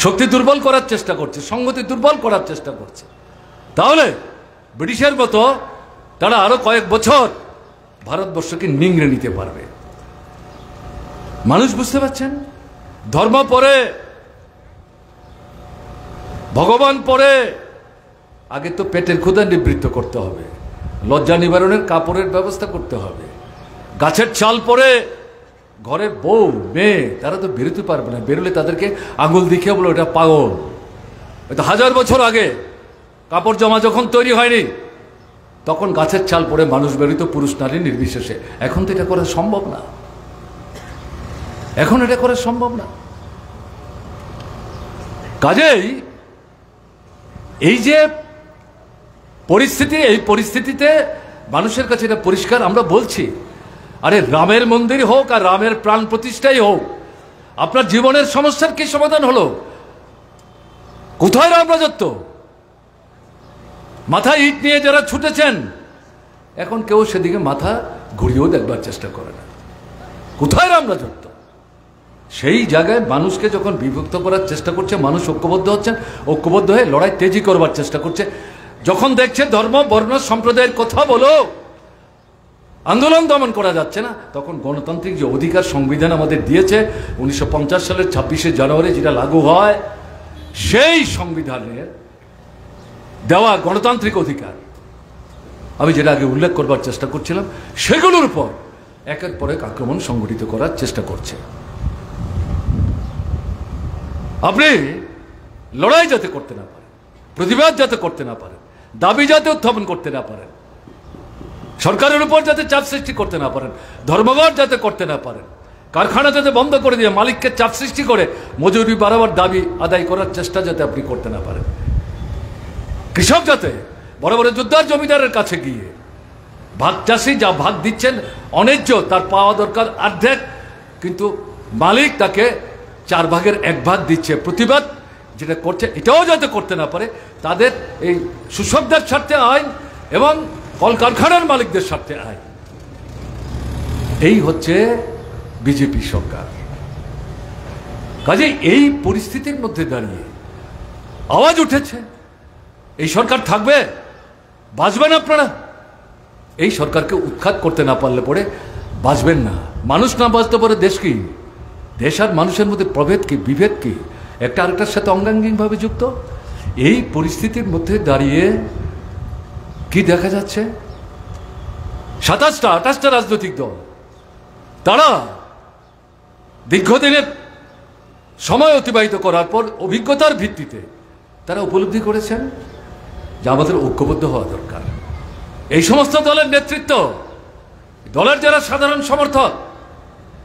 শক্তি দুর্বল করার চেষ্টা করছে, সংগতি দুর্বল করার চেষ্টা করছে। তাহলে ব্রিটিশের মতো তারা আরো কয়েক বছর ভারতবর্ষকে নিংড়ে নিতে পারবে। মানুষ বুঝতে পারছেন, ধর্ম পরে, ভগবান পরে, আগে তো পেটের ক্ষুধা নিবৃত্ত করতে হবে, লজ্জা নিবারণের কাপড়ের ব্যবস্থা করতে হবে। গাছের চাল পরে ঘরে বউ মেয়ে তারা তো বেরোতে পারবে না, বেরোলে তাদেরকে আঙুল দেখিয়ে বলো এটা পাগল। এটা 1000 বছর আগে কাপড় জামা যখন তৈরি হয়নি তখন গাছের চাল পরে মানুষ বেরোত, পুরুষ নারী নির্বিশেষে। এখন তো এটা করা সম্ভব না, এখন এটা করা সম্ভব না। কাজেই এই যে পরিস্থিতি, এই পরিস্থিতিতে মানুষের কাছে এটা পরিষ্কার আমরা বলছি, আরে রামের মন্দির হোক আর রামের প্রাণ প্রতিষ্ঠাই হোক, আপনার জীবনের সমস্যার কি সমাধান হলো? কোথায় রাম রাজত্ব? মাথায় ইট নিয়ে যারা ছুটেছেন এখন কেউ সেদিকে মাথা ঘুরিয়েও দেখবার চেষ্টা করে না। কোথায় রাম রাজত্ব? সেই জায়গায় মানুষকে যখন বিভক্ত করার চেষ্টা করছে, মানুষ ঐক্যবদ্ধ হচ্ছেন, ঐক্যবদ্ধ হয়ে লড়াই তেজি করবার চেষ্টা করছে। যখন দেখছে ধর্ম বর্ণ সম্প্রদায়ের কথা বলো, আন্দোলন দমন করা যাচ্ছে না, তখন গণতান্ত্রিক যে অধিকার সংবিধান আমাদের দিয়েছে 1950 সালের 26শে জানুয়ারি যেটা লাগু হয়, সেই সংবিধানের দেওয়া গণতান্ত্রিক অধিকার আমি যেটা আগে উল্লেখ করবার চেষ্টা করছিলাম, সেগুলোর উপর একের পর এক আক্রমণ সংগঠিত করার চেষ্টা করছে। আপনি লড়াই যাতে করতে না পারেন, প্রতিবাদ যাতে করতে না পারেন, দাবি যাতে উত্থাপন করতে না পারেন, সরকারের উপর যাতে চাপ সৃষ্টি করতে না পারেন, ধর্মঘট যাতে করতে না পারেন, কারখানা যাতে বন্ধ করে দিয়ে মালিককে চাপ সৃষ্টি করে মজুরি বাড়াবার দাবি আদায় করার চেষ্টা যাতে আপনি করতে না পারেন, কৃষক যাতে বড় বড় যোদ্ধার জমিদারের কাছে গিয়ে ভাগ চাষি যা ভাগ দিচ্ছেন অন্যায্য, তার পাওয়া দরকার অর্ধেক, কিন্তু মালিক তাকে 4 ভাগের 1 ভাগ দিচ্ছে, প্রতিবাদ যেটা করছে এটাও যাতে করতে না পারে, তাদের এই সুশব্দের স্বার্থে আইন এবং কলকারখানার মালিকদের স্বার্থে আইন। এই হচ্ছে বিজেপি সরকার। কাজে এই পরিস্থিতির মধ্যে দাঁড়িয়ে আওয়াজ উঠেছে, এই সরকার থাকবে, বাঁচবেন আপনারা। এই সরকারকে উৎখাত করতে না পারলে পরে বাঁচবেন না। মানুষ না বাঁচতে পারে দেশ কি? দেশ আর মানুষের মধ্যে প্রভেদ কি, বিভেদ কি? একটা আরেকটার সাথে অঙ্গাঙ্গিভাবে যুক্ত। এই পরিস্থিতির মধ্যে দাঁড়িয়ে কি দেখা যাচ্ছে, 27টা 28টা রাজনৈতিক দল তারা দীর্ঘদিনের সময় অতিবাহিত করার পর অভিজ্ঞতার ভিত্তিতে তারা উপলব্ধি করেছেন যে আমাদের ঐক্যবদ্ধ হওয়া দরকার। এই সমস্ত দলের নেতৃত্ব, দলের যারা সাধারণ সমর্থক,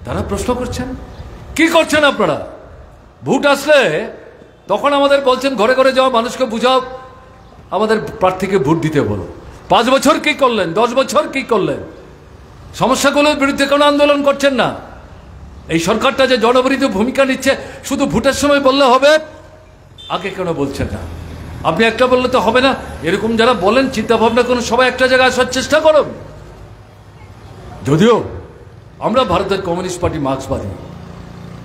তারা প্রশ্ন করছেন কি করছেন আপনারা? ভোট আসলে তখন আমাদের বলছেন ঘরে ঘরে যাও, মানুষকে বুঝাও, আমাদের প্রার্থীকে ভোট দিতে বলো। 5 বছর কি করলেন? 10 বছর কি করলেন? সমস্যাগুলোর বিরুদ্ধে কোনো আন্দোলন করছেন না। এই সরকারটা যে জনবিরোধী ভূমিকা নিচ্ছে শুধু ভোটের সময় বললে হবে, আগে কেন বলছেন না? আপনি একটা বললে তো হবে না। এরকম যারা বলেন চিন্তা ভাবনা করুন, সবাই একটা জায়গায় আসার চেষ্টা করুন। যদিও আমরা ভারতের কমিউনিস্ট পার্টি মার্ক্সবাদী,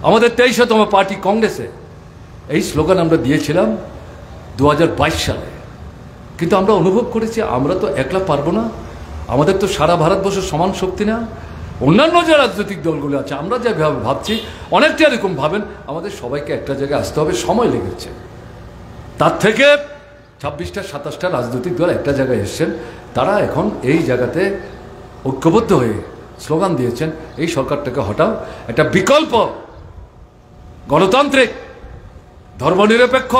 আমাদের 23তম পার্টি কংগ্রেসে এই স্লোগান আমরা দিয়েছিলাম 2022 সালে। কিন্তু আমরা অনুভব করেছি আমরা তো একলা পারবো না, আমাদের তো সারা ভারতবর্ষের সমান শক্তি না। অন্যান্য যে রাজনৈতিক দলগুলো আছে আমরা যেভাবে ভাবছি অনেকটা এরকম ভাবেন, আমাদের সবাইকে একটা জায়গায় আসতে হবে, সময় লেগেছে। তার থেকে 26টা 27টা রাজনৈতিক দল একটা জায়গায় এসছেন, তারা এখন এই জায়গাতে ঐক্যবদ্ধ হয়ে স্লোগান দিয়েছেন এই সরকারটাকে হটাও, একটা বিকল্প গণতান্ত্রিক ধর্মনিরপেক্ষ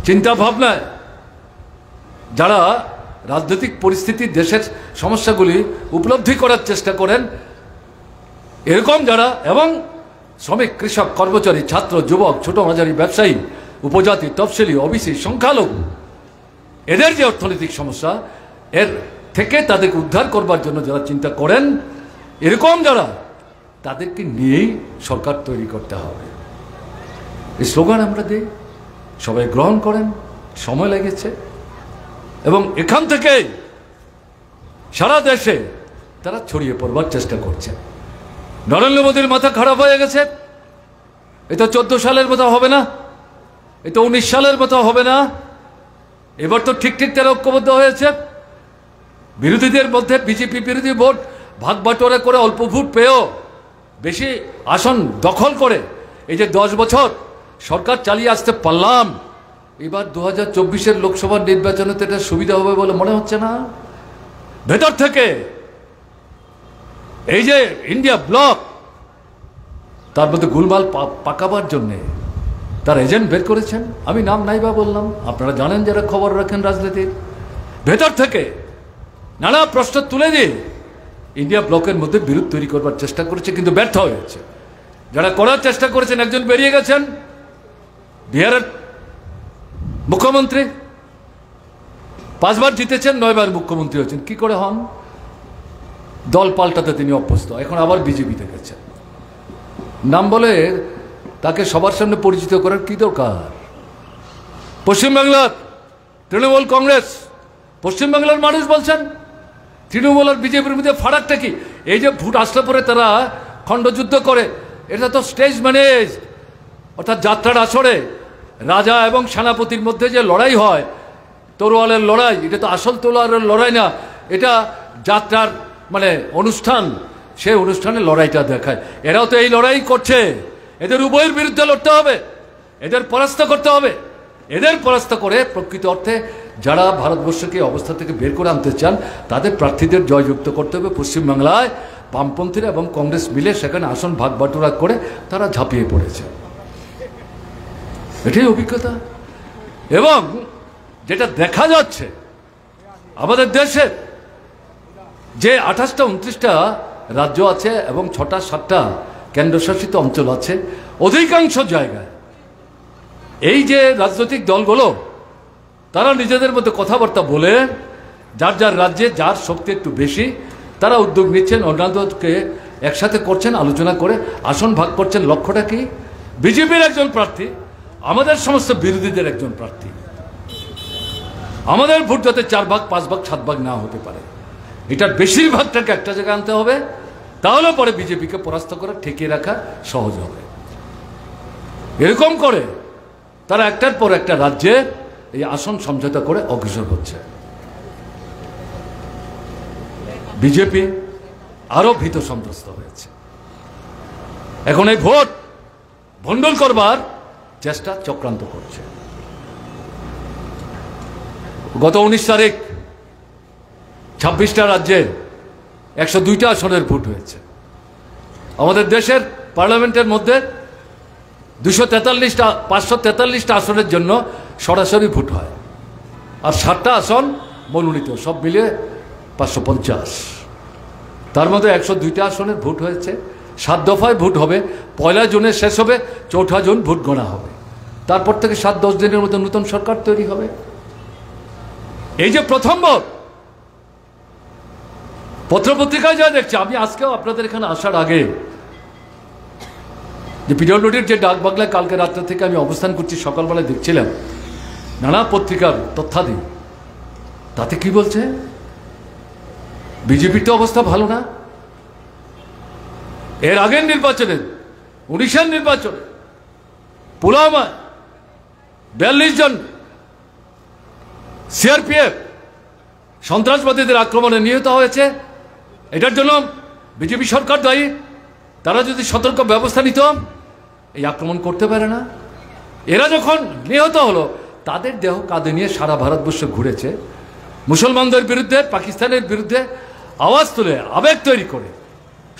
চিন্তা ভাবনায় যারা রাজনৈতিক পরিস্থিতি দেশের সমস্যাগুলি উপলব্ধি করার চেষ্টা করেন, এরকম যারা, এবং শ্রমিক, কৃষক, কর্মচারী, ছাত্র, যুবক, ছোট মাঝারি ব্যবসায়ী, উপজাতি, তফসিলি, ওবিসি, সংখ্যালঘু, এদের যে অর্থনৈতিক সমস্যা এর থেকে তাদেরকে উদ্ধার করবার জন্য যারা চিন্তা করেন, এরকম যারা, তাদেরকে নিয়েই সরকার তৈরি করতে হবে। এই স্লোগান আমরা দিই, সবাই গ্রহণ করেন, সময় লেগেছে, এবং এখান থেকে সারা দেশে তারা ছড়িয়ে পড়বার চেষ্টা করছে। নরেন্দ্র মোদীর মাথা খারাপ হয়ে গেছে, এটা 14 সালের মতো হবে না, এটা 19 সালের মতো হবে না। এবার তো ঠিক তারা ঐক্যবদ্ধ হয়েছে। বিরোধীদের মধ্যে বিজেপি বিরোধী ভোট ভাগ বাটোয়ারা করে অল্প ভোট পেয়েও বেশি আসন দখল করে এই যে 10 বছর সরকার চালিয়ে আসতে পারলাম, এবার 2024-এর লোকসভা নির্বাচনে তো এটা সুবিধা হবে বলে মনে হচ্ছে না। ভেতর থেকে এই যে ইন্ডিয়া ব্লক, তার মধ্যে গোলমাল পাকাবার জন্যে তার এজেন্ট বের করেছেন। আমি নাম নাই বা বললাম, আপনারা জানেন যারা খবর রাখেন রাজনীতির। ভেতর থেকে নানা প্রশ্ন তুলে দিয়ে ইন্ডিয়া ব্লকের মধ্যে বিরোধ তৈরি করবার চেষ্টা করেছে, কিন্তু ব্যর্থ হয়েছে। যারা করার চেষ্টা করেছেন একজন বেরিয়ে গেছেন, বিহারের মুখ্যমন্ত্রী, 5 বার জিতেছেন, 9 বার মুখ্যমন্ত্রী হয়েছেন। কি করে হন? দল পাল্টাতে তিনি অভ্যস্ত, এখন আবার বিজেপিতে গেছেন। নাম বলে তাকে সবার সামনে পরিচিত করার কি দরকার? পশ্চিমবাংলার তৃণমূল কংগ্রেস, পশ্চিমবাংলার মানুষ বলছেন তৃণমূল আর বিজেপির মধ্যে ফারাকটা কি? এই যে ভোট আসলে পরে তারা খণ্ডযুদ্ধ করে, এটা তো স্টেজ ম্যানেজ, অর্থাৎ যাত্রার আসরে রাজা এবং সেনাপতির মধ্যে যে লড়াই হয়, তরোয়ালের লড়াই, এটা তো আসল তরোয়ালের লড়াই না, এটা যাত্রার মানে অনুষ্ঠান, সেই অনুষ্ঠানে লড়াইটা দেখায়। এরাও তো এই লড়াই করছে, এদের উভয়ের বিরুদ্ধে লড়তে হবে, এদের পরাস্ত করতে হবে। এদের পরাস্ত করে প্রকৃত অর্থে যারা ভারতবর্ষকে অবস্থা থেকে বের করে আনতে চান তাদের প্রার্থীদের জয়যুক্ত করতে হবে। পশ্চিমবাংলায় বামপন্থীরা এবং কংগ্রেস মিলে সেখানে আসন ভাগ বাটোয়ারা করে তারা ঝাঁপিয়ে পড়েছে, এটাই অভিজ্ঞতা। এবং যেটা দেখা যাচ্ছে আমাদের দেশে যে 28টা 29টা রাজ্য আছে এবং 6টা 7টা কেন্দ্রশাসিত অঞ্চল আছে, অধিকাংশ জায়গায় এই যে রাজনৈতিক দলগুলো তারা নিজেদের মধ্যে কথাবার্তা বলে যার যার রাজ্যে যার শক্তি একটু বেশি তারা উদ্যোগ নিচ্ছেন, অন্যান্যকে একসাথে করছেন, আলোচনা করে আসন ভাগ করছেন। লক্ষ্যটা কি? বিজেপির একজন প্রার্থী, আমাদের সমস্ত বিরোধীদের একজন প্রার্থী, আমাদের ভোট যাতে 4 ভাগ 5 ভাগ 7 ভাগ না হতে পারে, এটার বেশিরভাগটাকে একটা জায়গায় আনতে হবে, তাহলে পরে বিজেপিকে পরাস্ত করে ঠেকিয়ে রাখা সহজ হবে। এরকম করে তারা একটার পর একটা রাজ্যে এই আসন সমঝোতা করে অগ্রসর হচ্ছে। বিজেপি আরো ভীত সন্ত্রস্ত হয়েছে, এখন এই ভোট ভণ্ডুল করবার চেষ্টা চক্রান্ত করছে। গত 19 তারিখ 26টা রাজ্যে 102টা আসনের ভোট হয়েছে। আমাদের দেশের পার্লামেন্টের মধ্যে 543টা আসনের জন্য সরাসরি ভোট হয়, আর 7টা আসন মনোনীত, সব মিলিয়ে 550। তার মধ্যে 102টা আসনের ভোট হয়েছে। 7 দফায় ভোট হবে, 1 জুনে শেষ হবে, 4 জুন ভোট গণা হবে। তারপর থেকে 7-10 দিনের মধ্যে নতুন সরকার তৈরি হবে। এই যে প্রথমবার পত্রপত্রিকায় যা দেখছি, আমি আজকেও আপনাদের এখানে আসার আগে যে পিডব্লিউডির যে ডাক বাংলায় কালকে রাত্রে থেকে আমি অবস্থান করছি, সকালবেলায় দেখছিলাম নানা পত্রিকার তথ্যাদি, তাতে কি বলছে? বিজেপির তো অবস্থা ভালো না। এর আগের নির্বাচনে 19-এর নির্বাচনে পুলওয়ামায় 42 জন সিআরপিএফ সন্ত্রাসবাদীদের আক্রমণে নিহত হয়েছে। এটার জন্য বিজেপি সরকার দায়ী। তারা যদি সতর্ক ব্যবস্থা নিত এই আক্রমণ করতে পারে না। এরা যখন নিহত হলো তাদের দেহ কাঁধে নিয়ে সারা ভারতবর্ষ ঘুরেছে, মুসলমানদের বিরুদ্ধে, পাকিস্তানের বিরুদ্ধে আওয়াজ তুলে, আবেগ তৈরি করে,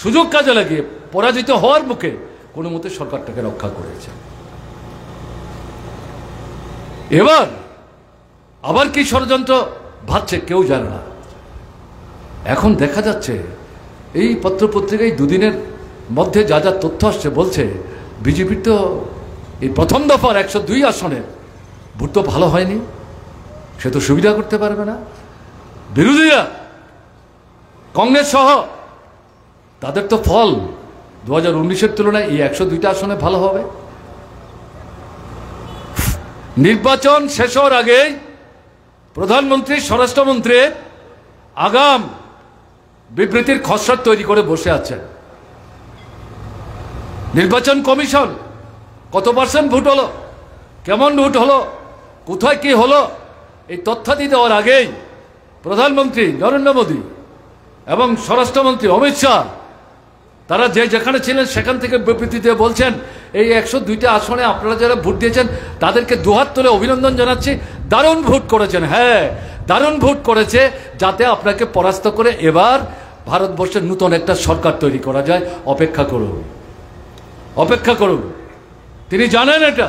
সুযোগ কাজে লাগিয়ে পরাজিত হওয়ার মুখে কোনো মতে সরকারটাকে রক্ষা করেছে। এবার আবার কি ষড়যন্ত্র ভাবছে কেউ জানে না। এখন দেখা যাচ্ছে এই পত্রপত্রিকায় দুদিনের মধ্যে যা যা তথ্য আসছে, বলছে বিজেপির তো এই প্রথম দফার 102 আসনে ভোট তো ভালো হয়নি, সে তো সুবিধা করতে পারবে না। বিরোধীরা কংগ্রেস সহ তাদের তো ফল 2019-এর তুলনায় এই 102টা আসনে ভালো হবে। নির্বাচন শেষ হওয়ার আগেই প্রধানমন্ত্রী, স্বরাষ্ট্রমন্ত্রী আগাম বিবৃতির খসড়া তৈরি করে বসে আছেন। নির্বাচন কমিশন কত % ভোট হলো, কেমন ভোট হলো, কোথায় কি হলো, এই তথ্যাদি দেওয়ার আগেই প্রধানমন্ত্রী নরেন্দ্র মোদী এবং স্বরাষ্ট্রমন্ত্রী অমিত শাহ তারা যেখানে ছিলেন সেখান থেকে বিবৃতি দিয়ে বলছেন এই 102টা আসনে আপনারা যারা ভোট দিয়েছেন তাদেরকে দুহাত তুলে অভিনন্দন জানাচ্ছি, দারুণ ভোট করেছেন। হ্যাঁ, দারুণ ভোট করেছে, যাতে আপনাকে পরাস্ত করে এবার ভারতবর্ষের নতুন একটা সরকার তৈরি করা যায়। অপেক্ষা করুন, অপেক্ষা করুন। তিনি জানেন, এটা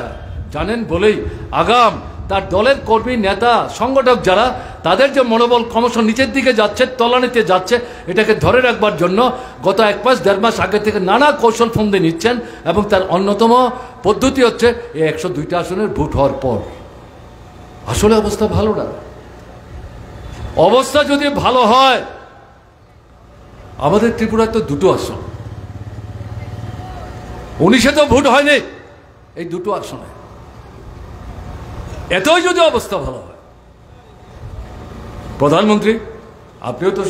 জানেন বলেই আগাম তার দলের কর্মী, নেতা, সংগঠক যারা, তাদের যে মনোবল ক্রমশ নিচের দিকে যাচ্ছে, তলানিতে যাচ্ছে, এটাকে ধরে রাখবার জন্য গত 1 মাস 1.5 মাস আগে থেকে নানা কৌশল ফন্দি নিচ্ছেন। এবং তার অন্যতম পদ্ধতি হচ্ছে এই 102টা আসনের ভোট হওয়ার পর। আসলে অবস্থা ভালো না। অবস্থা যদি ভালো হয়, আমাদের ত্রিপুরায় তো 2টো আসন, 19-এ তো ভোট হয়নি এই 2টো আসনে। এতই যদি অবস্থা ভালো হয়, প্রধানমন্ত্রী আপনিও তো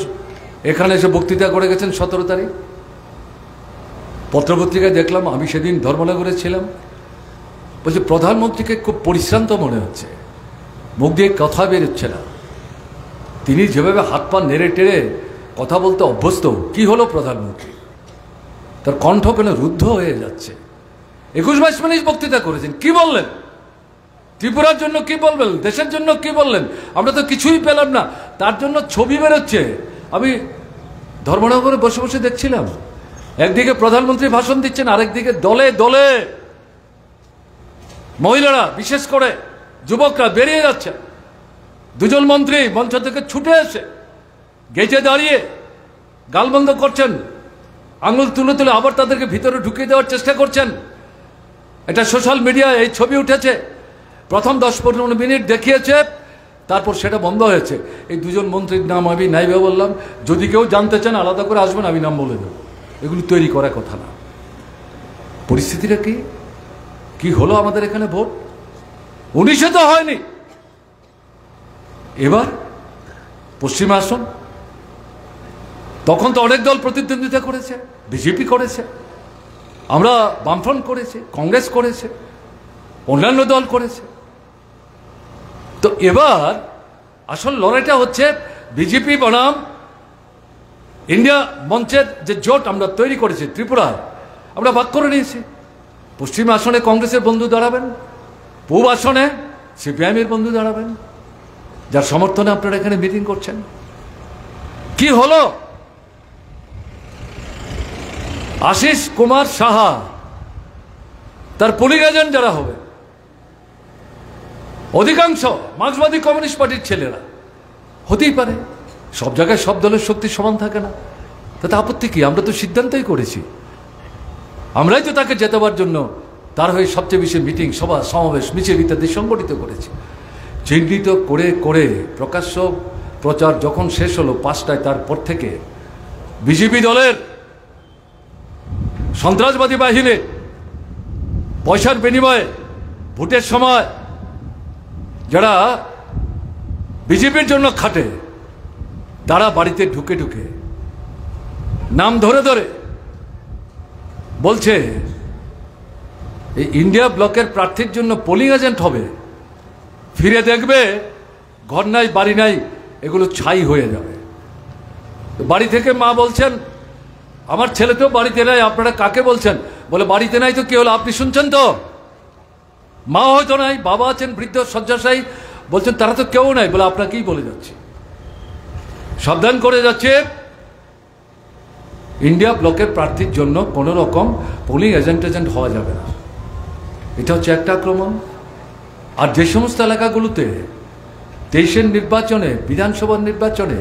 এখানে এসে বক্তৃতা করে গেছেন 17 তারিখ, পত্রপত্রিকায় দেখলাম, আমি সেদিন ধর্মনগরে ছিলাম। বলছি প্রধানমন্ত্রীকে খুব পরিশ্রান্ত মনে হচ্ছে, মুখ দিয়ে কথা বেরোচ্ছে না। তিনি যেভাবে হাত পা নেড়ে টেড়ে কথা বলতে অভ্যস্ত, কি হলো প্রধানমন্ত্রী, তার কণ্ঠ কেন রুদ্ধ হয়ে যাচ্ছে। 21-22 মিনিট বক্তৃতা করেছেন, কি বললেন, ত্রিপুরার জন্য কি বলবেন, দেশের জন্য কি বললেন, আমরা তো কিছুই পেলাম না। তার জন্য ছবি বেরোচ্ছে। আমি ধর্মনগরে বসে বসে দেখছিলাম, একদিকে প্রধানমন্ত্রী ভাষণ দিচ্ছেন, আরেকদিকে দলে দলে মহিলারা, বিশেষ করে যুবকরা বেরিয়ে যাচ্ছে। 2 জন মন্ত্রী মঞ্চ থেকে ছুটে এসে গেজে দাঁড়িয়ে গালবন্ধ করছেন, আঙুল তুলে তুলে আবার তাদেরকে ভিতরে ঢুকিয়ে দেওয়ার চেষ্টা করছেন। এটা সোশ্যাল মিডিয়ায় এই ছবি উঠেছে। প্রথম 10-15 মিনিট দেখিয়েছে, তারপর সেটা বন্ধ হয়েছে। এই 2 জন মন্ত্রীর নাম আমি নাইবে বললাম, যদি কেউ জানতে চান আলাদা করে আসবেন, আমি নাম বলে দেব। এগুলো তৈরি করার কথা না। পরিস্থিতিটা কি কি হলো আমাদের এখানে ভোট? 19-এ তো হয়নি, এবার পশ্চিমে আসন। তখন তো অনেক দল প্রতিদ্বন্দ্বিতা করেছে, বিজেপি করেছে, আমরা বামফ্রন্ট করেছে, কংগ্রেস করেছে, অন্যান্য দল করেছে। তো এবার আসল লড়াইটা হচ্ছে বিজেপি বনাম ইন্ডিয়া মঞ্চের যে জোট আমরা তৈরি করেছি ত্রিপুরায়, আমরা ভাগ করে নিয়েছি। পশ্চিম আসনে কংগ্রেসের বন্ধু দাঁড়াবেন, পূর্ব আসনে সিপিআইএমের বন্ধু দাঁড়াবেন, যার সমর্থনে আপনারা এখানে মিটিং করছেন। কি হলো? আশিস কুমার সাহা, তার পুলিং এজেন্ট যারা হবে, অধিকাংশ মার্ক্সবাদী কমিউনিস্ট পার্টির ছেলেরা। হতেই পারে, সব জায়গায় সব দলের শক্তি সমান থাকে না, তাতে আপত্তি কি? আমরা তো সিদ্ধান্তই করেছি, আমরাই তো তাকে জেতাবার জন্য তার হয়ে সবচেয়ে বেশি মিটিং, সভা, সমাবেশ, মিছিল ইত্যাদি সংগঠিত করেছি। চিহ্নিত করে করে প্রকাশ্য প্রচার যখন শেষ হলো 5টায়, তারপর থেকে বিজেপি দলের সন্ত্রাসবাদী বাহিনী পয়সার বিনিময়ে ভোটের সময় যারা বিজেপির জন্য খাটে, তারা বাড়িতে ঢুকে ঢুকে নাম ধরে ধরে বলছে এই ইন্ডিয়া ব্লকের প্রার্থীর জন্য পোলিং এজেন্ট হবে, ফিরে দেখবে ঘর নাই বাড়ি নাই, এগুলো ছাই হয়ে যাবে। বাড়ি থেকে মা বলছেন আমার ছেলে তো বাড়িতে নাই, আপনারা কাকে বলছেন? বলে বাড়িতে নাই তো কি হলো, আপনি শুনছেন তো? মা হয়তো নাই, বাবা আছেন বৃদ্ধ শয্যাশায়ী, বলছেন তারা তো কেউ নাই। বলে আপনাকেই বলে যাচ্ছি, সাবধান করে যাচ্ছে, ইন্ডিয়া ব্লকের প্রার্থীর জন্য কোনো রকম পোলিং এজেন্ট হওয়া যাবে না। এটা হচ্ছে একটা আক্রমণ। আর যে সমস্ত এলাকাগুলোতে 23-এর নির্বাচনে, বিধানসভার নির্বাচনে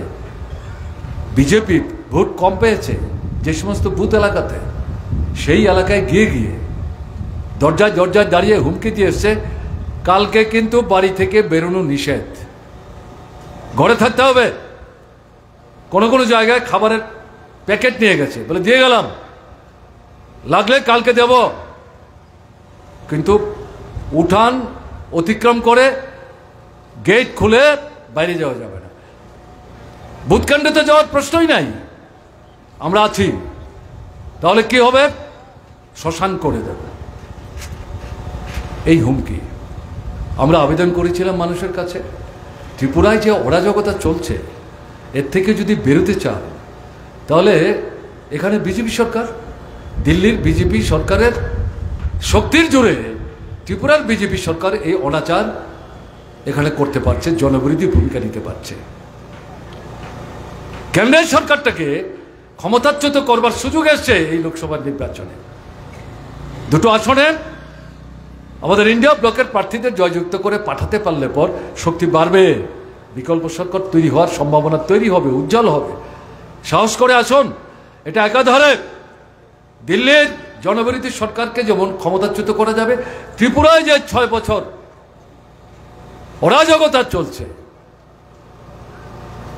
বিজেপি ভোট কম পেয়েছে, যে সমস্ত বুথ এলাকাতে, সেই এলাকায় গিয়ে দরজায় দরজায় দাঁড়িয়ে হুমকি দিয়ে এসছে কালকে কিন্তু বাড়ি থেকে বেরোনো নিষেধ, ঘরে থাকতে হবে। কোনো জায়গায় খাবারের প্যাকেট নিয়ে গেছে, বলে দিয়ে গেলাম, লাগলে কালকে দেব, কিন্তু উঠান অতিক্রম করে গেট খুলে বাইরে যাওয়া যাবে না। বুথকেন্দ্রে যাওয়ার প্রশ্নই নাই, আমরা আছি। তাহলে কি হবে? শ্মশান করে দেব, এই হুমকি। আমরা আবেদন করেছিলাম মানুষের কাছে, ত্রিপুরায় যে অরাজকতা চলছে এর থেকে যদি বেরোতে চান তাহলে এখানে বিজেপি সরকার, দিল্লির বিজেপি সরকারের শক্তির জোরে ত্রিপুরার বিজেপি সরকার এই অনাচার এখানে করতে পারছে, জনবিরোধী ভূমিকা নিতে পারছে। কেন্দ্রের সরকারটাকে ক্ষমতাচ্যুত করবার সুযোগ এসছে এই লোকসভা নির্বাচনে। দুটো আসনে আমাদের ইন্ডিয়া ব্লকের প্রার্থীদের জয়যুক্ত করে পাঠাতে পারলে পর শক্তি বাড়বে, বিকল্প সরকার তৈরি হওয়ার সম্ভাবনা তৈরি হবে, উজ্জ্বল হবে। সাহস করে আসুন। এটা একাধারে দিল্লির জনবিরোধী সরকারকে যেমন ক্ষমতাচ্যুত করা যাবে, ত্রিপুরায় যে 6 বছর অরাজকতা চলছে,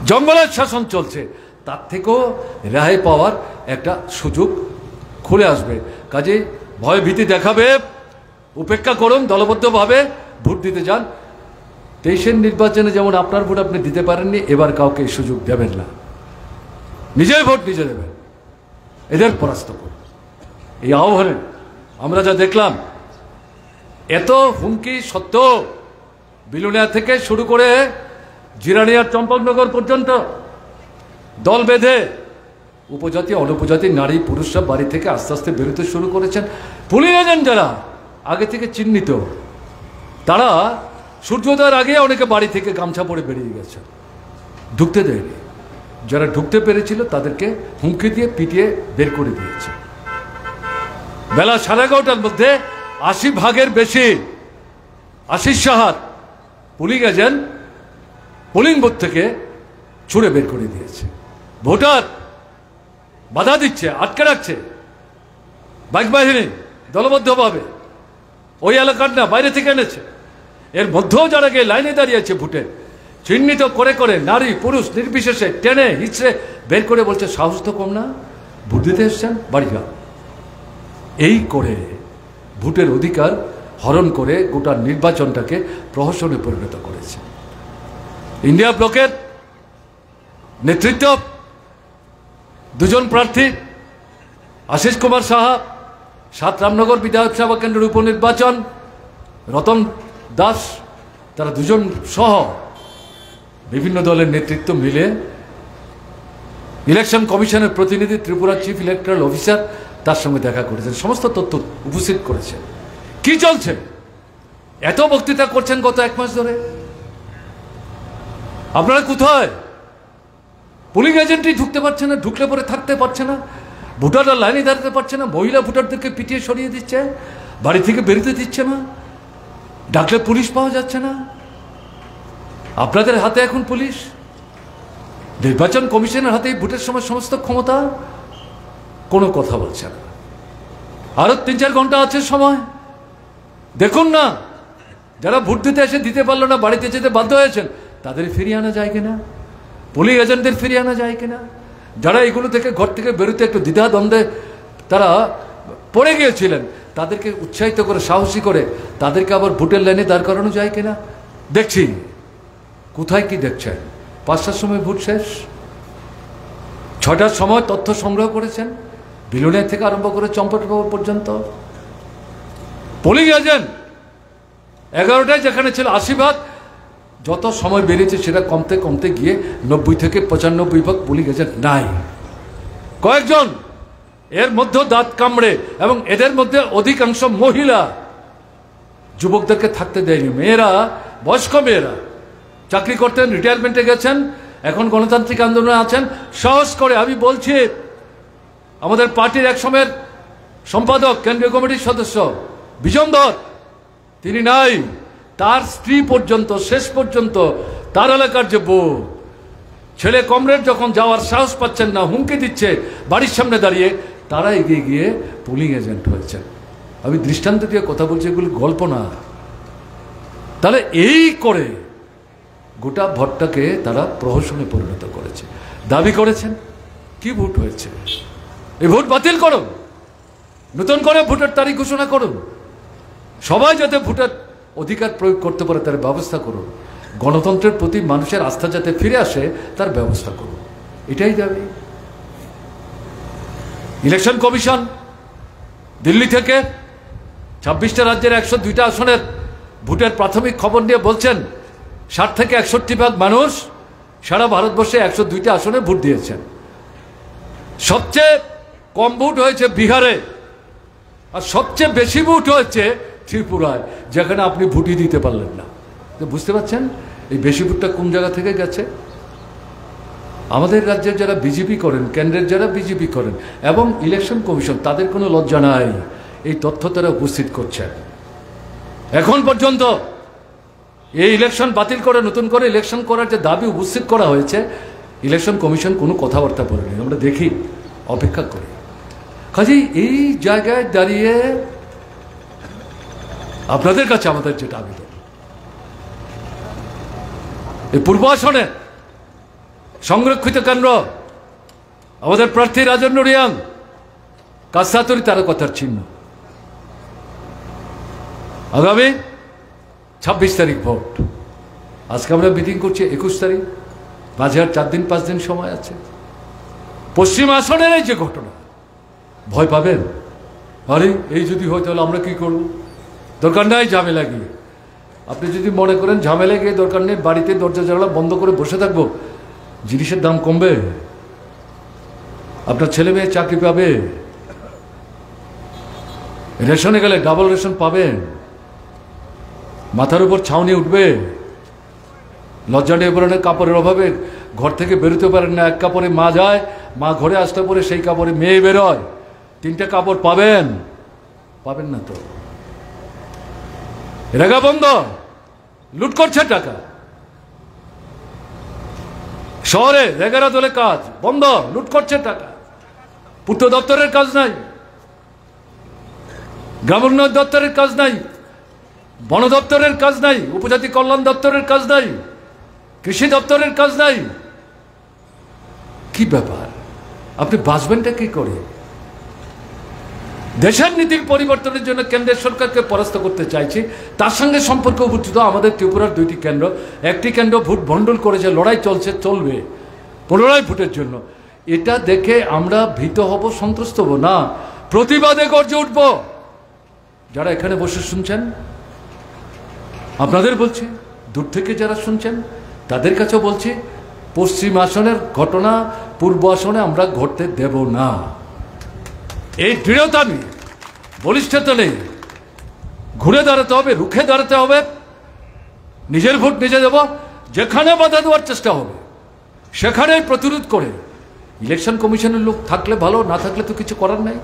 জঙ্গলের শাসন চলছে, তার থেকেও রেহাই পাওয়ার একটা সুযোগ খুলে আসবে। কাজে ভয় ভীতি দেখাবে উপেক্ষা করুন, দলবদ্ধভাবে ভোট দিতে যান। 23-এর নির্বাচনে যেমন আপনার ভোট আপনি দিতে পারেননি, এবার কাউকে এই সুযোগ দেবেন না, নিজের ভোট নিজে দেবেন, এদের পরাস্ত করুন। এই আহ্বানে আমরা যা দেখলাম, এত হুমকি সত্ত্বেও বিলুনিয়া থেকে শুরু করে জিরানিয়ার চম্পকনগর পর্যন্ত দল বেঁধে উপজাতি অনুপজাতি নারী পুরুষরা বাড়ি থেকে আস্তে আস্তে বেরোতে শুরু করেছেন। পুলিশ এজেন্ট যারা আগে থেকে চিহ্নিত, তারা সূর্যোদয়ের আগে অনেকে বাড়ি থেকে গামছা পরে বেরিয়ে গেছে, ঢুকতে দেয়নি। যারা ঢুকতে পেরেছিল তাদেরকে হুমকি দিয়ে পিটিয়ে বের করে দিয়েছে। বেলা 11:30টার মধ্যে 80 ভাগের বেশি আশিস সাহার পুলিং এজেন্ট পোলিং বুথ থেকে ছুড়ে বের করে দিয়েছে। ভোটার বাধা দিচ্ছে, আটকে রাখছে, বাইক বাহিনী দলবদ্ধভাবে, ওই এলাকার না, বাইরে থেকে এনেছে। এর মধ্যেও যারা গিয়ে লাইনে দাঁড়িয়েছে ভোটে, চিহ্নিত করে করে নারী পুরুষ নির্বিশেষে টেনে হিচড়ে বের করে বলছে সাহস তো কম না, ভোট দিতে এসছেন, বাড়ি যাও। এই করে ভোটের অধিকার হরণ করে গোটা নির্বাচনটাকে প্রহসনে পরিণত করেছে। ইন্ডিয়া ব্লকের নেতৃত্ব দুজন প্রার্থী, আশিস কুমার সাহা 7 রামনগর বিধানসভা কেন্দ্রের উপনির্বাচন, রতন দাস, তারা দুজন সহ বিভিন্ন দলের নেতৃত্ব মিলে ইলেকশন কমিশনের প্রতিনিধি, ত্রিপুরা চিফ ইলেকট্রাল অফিসার, তার সঙ্গে দেখা করেছেন, সমস্ত তথ্য উপস্থিত করেছেন। কি চলছে? এত বক্তৃতা করছেন গত 1 মাস ধরে, আপনারা কোথায়? পুলিং এজেন্টই ঢুকতে পারছে না, ঢুকলে পরে থাকতে পারছে না, ভোটাররা লাইনে দাঁড়াতে পারছে না, মহিলা ভোটারদেরকে পিটিয়ে সরিয়ে দিচ্ছে, বাড়ি থেকে বেরোতে দিচ্ছে না, ডাকলে পুলিশ পাওয়া যাচ্ছে না। আপনাদের হাতে এখন পুলিশ, নির্বাচন কমিশনের হাতে ভোটের সময় সমস্ত ক্ষমতা, কোনো কথা বলছে না। আরো 3-4 ঘন্টা আছে সময়, দেখুন না, যারা ভোট দিতে এসে দিতে পারলো না, বাড়িতে যেতে বাধ্য হয়েছেন, তাদের ফিরিয়ে আনা যায় কিনা, পুলিশ এজেন্টদের ফিরিয়ে আনা যায় কিনা, যারা এগুলো থেকে ঘর থেকে বেরোতে একটু দ্বিধাদ্বন্দ্বে তারা পড়ে গিয়েছিলেন, তাদেরকে উৎসাহিত করে সাহসী করে তাদেরকে আবার ভোটের লাইনে দাঁড় করানো যায় কিনা দেখছি। কোথায় কি দেখছেন? 5টার সময় ভোট শেষ, 6টার সময় তথ্য সংগ্রহ করেছেন, বিলুনিয়া থেকে আরম্ভ করে চম্পকনগর পর্যন্ত। পোলিং এজেন্ট 11টায় যেখানে ছিল 80 ভাগ, যত সময় বেরিয়েছে সেটা কমতে কমতে গিয়ে 90 থেকে 95 ভাগ পোলিং এজেন্ট নাই। কয়েকজন এর মধ্যে দাঁত কামড়ে, এবং এদের মধ্যে অধিকাংশ মহিলা, যুবকদেরকে থাকতে দেয়নি। মেয়েরা, বয়স্ক মেয়েরা চাকরি করতেন, রিটায়ারমেন্টে গেছেন, এখন গণতান্ত্রিক আন্দোলনে আছেন। সাহস করে আমি বলছি, আমাদের পার্টির এক সময়ের সম্পাদক, কেন্দ্রীয় কমিটির সদস্য বিজন ধর, তিনি নাই। তার স্ত্রী পর্যন্ত, শেষ পর্যন্ত তার এলাকার যে বউ, ছেলে কমরেড যখন যাওয়ার সাহস পাচ্ছেন না, হুমকি দিচ্ছে বাড়ির সামনে দাঁড়িয়ে, তারা এগিয়ে গিয়ে পোলিং এজেন্ট হয়েছেন। আমি দৃষ্টান্ত দিয়ে কথা বলছি, এগুলি গল্প না। তাহলে এই করে গোটা ভোটটাকে তারা প্রহসনে পরিণত করেছে। দাবি করেছেন কি ভোট হয়েছে, এই ভোট বাতিল করুন, নতুন করে ভোটের তারিখ ঘোষণা করুন, সবাই যাতে ভোটের অধিকার প্রয়োগ করতে পারে তার ব্যবস্থা করুন, গণতন্ত্রের প্রতি মানুষের আস্থা যাতে ফিরে আসে তার ব্যবস্থা করুন, এটাই দাবি। ইলেকশন কমিশন দিল্লি থেকে 26টা রাজ্যের 102টা আসনের ভোটের প্রাথমিক খবর নিয়ে বলছেন 60 থেকে 61 ভাগ মানুষ সারা ভারতবর্ষে 102টা আসনে ভোট দিয়েছেন। সবচেয়ে কম ভোট হয়েছে বিহারে, আর সবচেয়ে বেশি ভোট হয়েছে ত্রিপুরায়, যেখানে আপনি ভোটই দিতে পারলেন না। বুঝতে পারছেন এই বেশি ভোটটা কোন জায়গা থেকে গেছে? আমাদের রাজ্যের যারা বিজেপি করেন, কেন্দ্রের যারা বিজেপি করেন, এবং ইলেকশন কমিশন, তাদের কোনো লজ্জা নাই, এই তথ্য তারা উপস্থিত করছেন। এখন পর্যন্ত এই ইলেকশন বাতিল করে নতুন করে ইলেকশন করার যে দাবি উপস্থিত করা হয়েছে, ইলেকশন কমিশন কোনো কথাবার্তা বলেনি। আমরা দেখি, অপেক্ষা করি। কাজেই এই জায়গায় দাঁড়িয়ে আপনাদের কাছে আমাদের যেটা আবেদন, এই পূর্ব আসনে সংরক্ষিত কেন্দ্র আমাদের প্রার্থী রাজেন্দ্র রিয়াং, কাছাতুরি তারকার চিহ্ন। আগামী 26 তারিখ ভোট। আজকে আমরা মিটিং করছি 21 তারিখ, মাঝে আর 4 দিন 5 দিন সময় আছে। পশ্চিম আসনের এই যে ঘটনা, ভয় পাবেন, আরে এই যদি হয় তাহলে আমরা কি করব? দরকার নাই ঝামেলা গিয়ে। আপনি যদি মনে করেন ঝামেলা গিয়ে দরকার নেই, বাড়িতে দরজা জানালা বন্ধ করে বসে থাকবো, জিনিসের দাম কমবে, আপনার ছেলে মেয়ে চাকরি পাবে, রেশনে গেলে ডাবল রেশন পাবেন, মাথার উপর ছাউনি উঠবে, লজ্জা নিবারণের কাপড়ের অভাবে ঘর থেকে বেরোতে পারেন না, এক কাপড়ে মা যায়, মা ঘরে আসতে পরে সেই কাপড়ে মেয়ে বেরোয়, 3টে কাপড় পাবেন? পাবেন না তো। রেগা বন্ধ, লুট করছে টাকা। শহরে রেগারা দলে কাজ বন্ধ, লুট করছে টাকা। পূর্ত দপ্তরের কাজ নাই, গ্রামোন্নয়ন দপ্তরের কাজ নাই, বন দপ্তরের কাজ নাই, উপজাতি কল্যাণ দপ্তরের কাজ নাই, কৃষি দপ্তরের কাজ নাই। কি ব্যাপার? আপনি বাঁচবেনটা কি করে? দেশের নীতির পরিবর্তনের জন্য কেন্দ্রের সরকারকে পরাস্ত করতে চাইছি, তার সঙ্গে সম্পর্ক উপস্থিত আমাদের ত্রিপুরার 2টি কেন্দ্র। একটি কেন্দ্র ভোট ভণ্ডুল করেছে, লড়াই চলছে, চলবে পুনরায় ভোটের জন্য। এটা দেখে আমরা ভীত হব, সন্ত্রস্ত হব না, প্রতিবাদে গর্জে উঠব। যারা এখানে বসে শুনছেন, আপনাদের বলছি, দূর থেকে যারা শুনছেন তাদের কাছেও বলছি, পশ্চিম আসনের ঘটনা পূর্ব আসনে আমরা ঘটতে দেব না। এই দৃঢ়তা নেই, বলিষ্ঠতা নেই, ঘুরে দাঁড়াতে হবে, রুখে দাঁড়াতে হবে। নিজের ভোট নিজে দেব, যেখানে বাধা দেওয়ার চেষ্টা হবে সেখানেই প্রতিরোধ করে। ইলেকশন কমিশনের লোক থাকলে ভালো, না থাকলে তো কিছু করার নাই।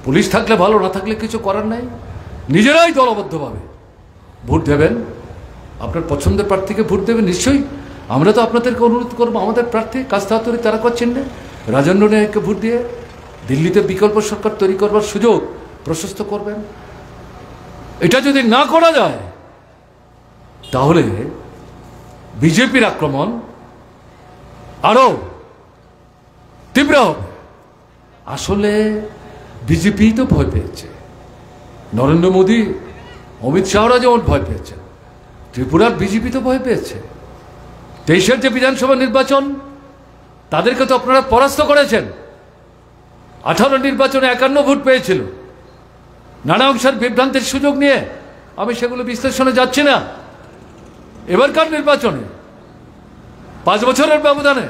পুলিশ থাকলে ভালো, না থাকলে কিছু করার নাই। নিজেরাই দলবদ্ধভাবে ভোট দেবেন, আপনার পছন্দের প্রার্থীকে ভোট দেবেন। নিশ্চয়ই আমরা তো আপনাদেরকে অনুরোধ করবো, আমাদের প্রার্থী কাছাতুরি তারকা চিহ্নে রাজেন্দ্র রিয়াংকে ভোট দিয়ে দিল্লিতে বিকল্প সরকার তৈরি করবার সুযোগ প্রশস্ত করবেন। এটা যদি না করা যায় তাহলে বিজেপির আক্রমণ আরো তীব্র হবে। আসলে বিজেপি তো ভয় পেয়েছে, নরেন্দ্র মোদী, অমিত শাহরা যেমন ভয় পেয়েছেন, ত্রিপুরার বিজেপি তো ভয় পেয়েছে। 23-এর যে বিধানসভা নির্বাচন, তাদেরকে তো আপনারা পরাস্ত করেছেন। 18 নির্বাচনে 51 ভোট পেয়েছিল, নানা অংশের বিভ্রান্তির সুযোগ নিয়ে আমি সেগুলো বিশ্লেষণে যাচ্ছি না। এবারকার নির্বাচনে 5 বছরের ব্যবধানে